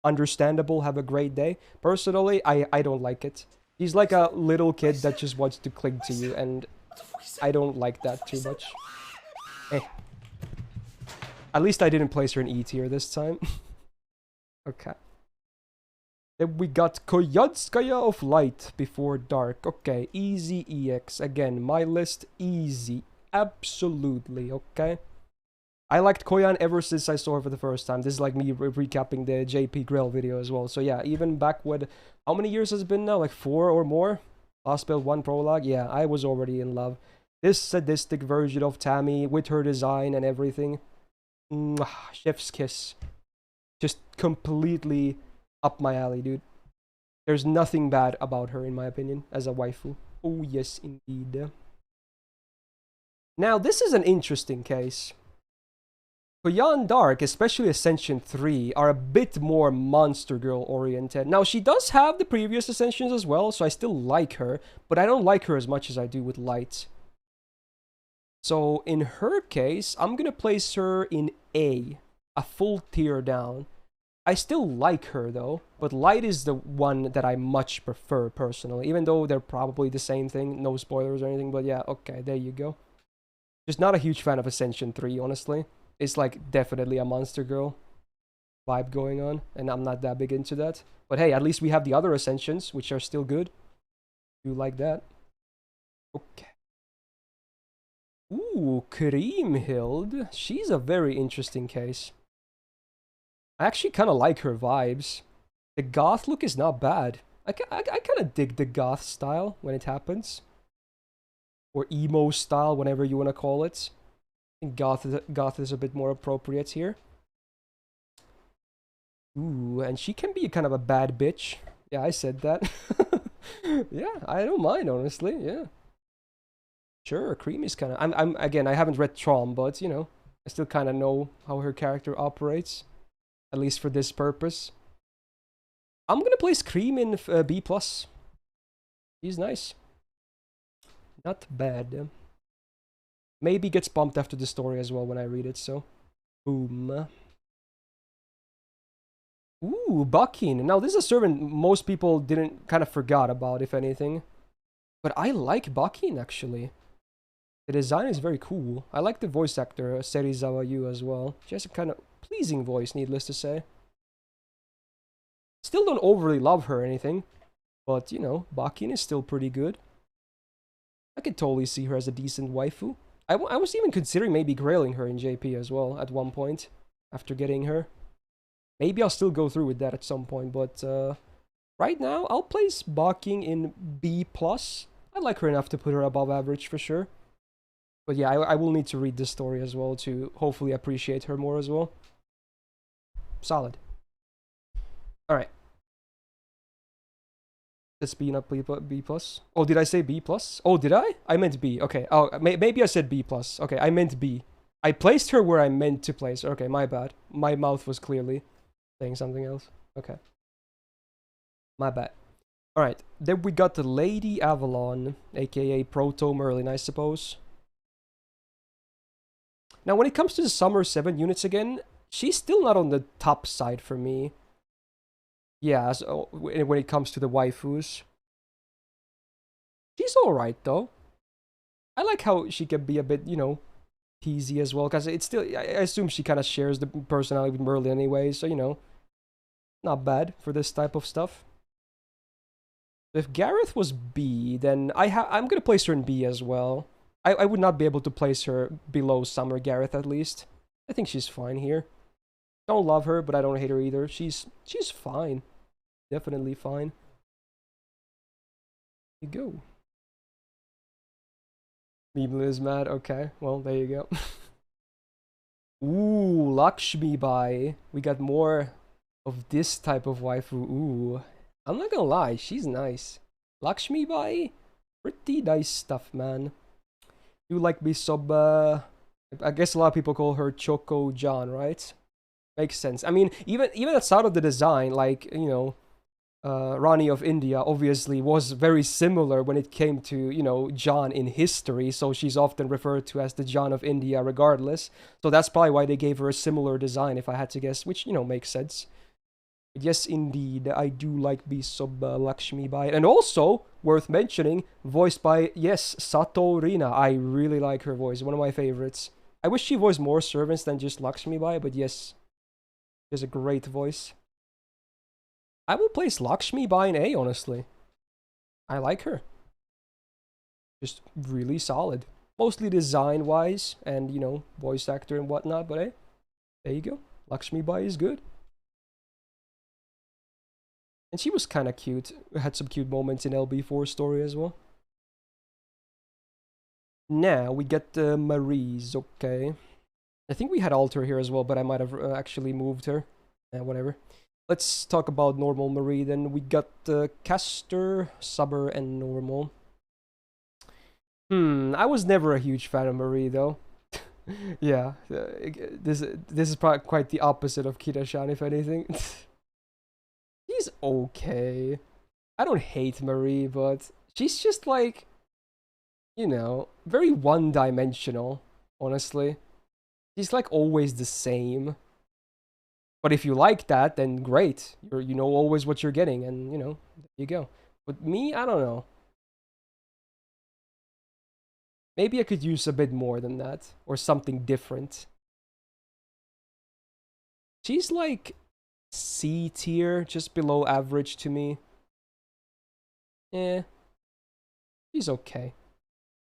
Understandable, have a great day. Personally, I don't like it. She's like a little kid that just wants to cling to you, and I don't like that too much. Eh. At least I didn't place her in E tier this time. Okay. Then we got Koyatskaya of Light Before Dark. Okay, easy EX. Again, my list, easy. Absolutely, okay? I liked Koyan ever since I saw her for the first time. This is like me recapping the JP Grill video as well. So yeah, even back when... How many years has it been now? Like 4 or more? Last build 1 prologue? Yeah, I was already in love. This sadistic version of Tammy with her design and everything. Mwah, chef's kiss. Just completely up my alley, dude. There's nothing bad about her, in my opinion, as a waifu. Oh, yes, indeed. Now, this is an interesting case. Beyond Dark, especially Ascension 3, are a bit more Monster Girl oriented. Now, she does have the previous Ascensions as well, so I still like her, but I don't like her as much as I do with Light. So, in her case, I'm gonna place her in A full tier down. I still like her though, but Light is the one that I much prefer personally, even though they're probably the same thing, no spoilers or anything, but yeah, okay, there you go. Just not a huge fan of Ascension 3, honestly. It's like definitely a Monster Girl vibe going on, and I'm not that big into that. But hey, at least we have the other Ascensions, which are still good. You like that? Okay. Ooh, Kriemhild. She's a very interesting case. I actually kind of like her vibes. The goth look is not bad. I kind of dig the goth style when it happens. Or emo style, whatever you want to call it. I think goth is a bit more appropriate here. Ooh, and she can be kind of a bad bitch. Yeah, I said that. Yeah, I don't mind, honestly, yeah. Sure, Cream is kind of... Again, I haven't read Trom, but, you know, I still kind of know how her character operates. At least for this purpose. I'm gonna place Cream in B+. He's nice. Not bad. Maybe gets bumped after the story as well when I read it, so... Boom. Ooh, Bakin. Now, this is a servant most people didn't... kind of forgot about, if anything. But I like Bakin, actually. The design is very cool. I like the voice actor, Serizawa Yu, as well. She has a kind of pleasing voice, needless to say. Still don't overly love her or anything. But, you know, Bakin is still pretty good. I could totally see her as a decent waifu. I was even considering maybe grailing her in JP as well at one point. After getting her. Maybe I'll still go through with that at some point. But right now, I'll place Bakin in B+. I like her enough to put her above average for sure. But yeah, I will need to read this story as well to hopefully appreciate her more as well. Solid. Alright. Let's be not B+. Oh, did I say B+? Oh, did I? I meant B. Okay. Oh, maybe I said B+. Okay, I meant B. I placed her where I meant to place her. Okay, my bad. My mouth was clearly saying something else. Okay. My bad. Alright, then we got the Lady Avalon, aka Proto Merlin, I suppose. Now, when it comes to the Summer 7 units again, she's still not on the top side for me. Yeah, so when it comes to the waifus. She's alright, though. I like how she can be a bit, you know, teasy as well, because it's still... I assume she kind of shares the personality with Merlin anyway, so, you know, not bad for this type of stuff. If Gareth was B, then I'm going to place her in B as well. I would not be able to place her below Summer Gareth, at least. I think she's fine here. Don't love her, but I don't hate her either. She's fine. Definitely fine. There you go. Meeble is mad. Okay, well, there you go. Ooh, Lakshmi Bai. We got more of this type of waifu. Ooh. I'm not gonna lie, she's nice. Lakshmi Bai? Pretty nice stuff, man. You like Bisoba? I guess a lot of people call her Choco John, right? Makes sense. I mean, even outside of the design, like, you know, Rani of India obviously was very similar when it came to, you know, John in history, so she's often referred to as the John of India regardless. So that's probably why they gave her a similar design, if I had to guess, which, you know, makes sense. But yes, indeed, I do like Bisub Lakshmi Bai. And also, worth mentioning, voiced by, yes, Sato Rina. I really like her voice, one of my favorites. I wish she voiced more servants than just Lakshmi Bai, but yes, she has a great voice. I will place Lakshmi Bai in A, honestly. I like her. Just really solid. Mostly design-wise and, you know, voice actor and whatnot, but hey, there you go. Lakshmi Bai is good. And she was kind of cute. Had some cute moments in LB4 story as well. Now we get Marie's, okay. I think we had Alter here as well, but I might have actually moved her. Whatever. Let's talk about normal Marie then. We got Caster, Subber, and normal. I was never a huge fan of Marie though. Yeah, this is probably quite the opposite of Kira-shan, if anything. She's okay. I don't hate Marie, but she's just like, you know, very one-dimensional, honestly. She's like always the same. But if you like that, then great. You know always what you're getting, and, you know, there you go. But me, I don't know. Maybe I could use a bit more than that, or something different. She's like C tier, just below average to me. Eh, she's okay.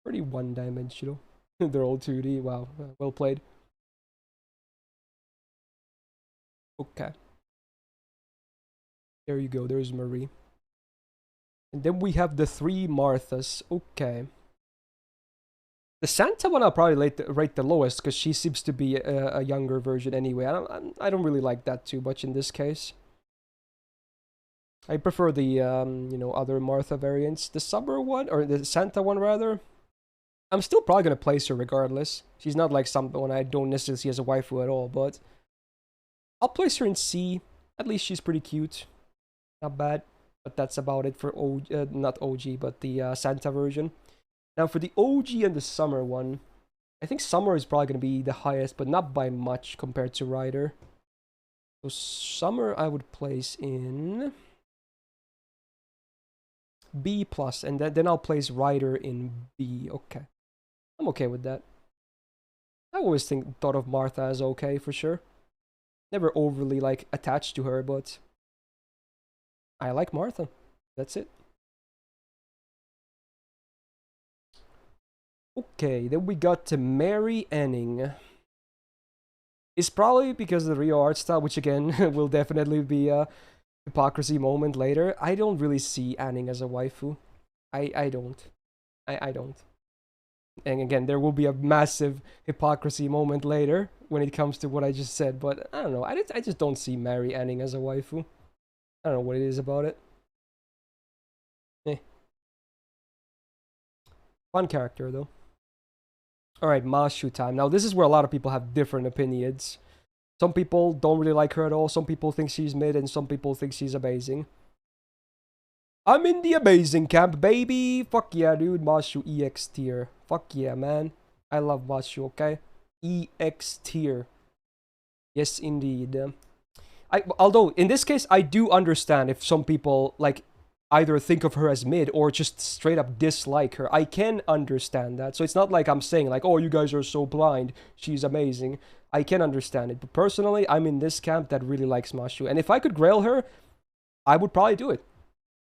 Pretty one-dimensional. They're all 2D. Wow, well played. Okay. There you go, there's Marie. And then we have the 3 Marthas. Okay. The Santa one I'll probably rate the lowest, because she seems to be a younger version anyway. I don't really like that too much in this case. I prefer the, you know, other Martha variants. The Subber one, or the Santa one rather, I'm still probably going to place her regardless. She's not like someone I don't necessarily see as a waifu at all, but I'll place her in C. At least she's pretty cute. Not bad. But that's about it for not OG, but the Santa version. Now for the OG and the Summer one, I think Summer is probably going to be the highest, but not by much compared to Rider. So Summer I would place in B+, and then I'll place Rider in B. Okay. I'm okay with that. I always thought of Martha as okay for sure. Never overly like attached to her, but I like Martha. That's it. Okay, then we got to Mary Anning. It's probably because of the Rio art style, which again will definitely be a hypocrisy moment later. I don't really see Anning as a waifu. I don't. I don't. And again, there will be a massive hypocrisy moment later when it comes to what I just said, but I don't know. I just don't see Mary Anning as a waifu. I don't know what it is about it. Eh. Fun character, though. Alright, Mashu time. Now, this is where a lot of people have different opinions. Some people don't really like her at all. Some people think she's mid, and some people think she's amazing. I'm in the amazing camp, baby! Fuck yeah, dude. Mashu EX tier. Fuck yeah, man. I love Mashu, okay? EX tier. Yes, indeed. Although, in this case, I do understand if some people, like, either think of her as mid or just straight up dislike her. I can understand that. So it's not like I'm saying, like, oh, you guys are so blind. She's amazing. I can understand it. But personally, I'm in this camp that really likes Mashu. And if I could grail her, I would probably do it.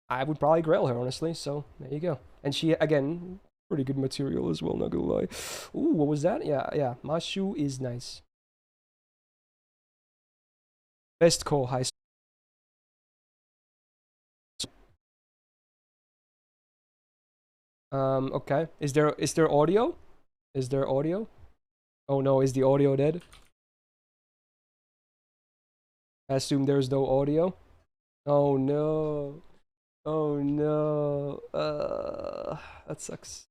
I would probably grail her, honestly. So, there you go. And she, again, pretty good material as well, not gonna lie. Ooh, what was that? Yeah. Mashu is nice. Best Kohai. Okay. Is there audio? Is there audio? Oh no, is the audio dead? I assume there's no audio. Oh no. Oh no. That sucks.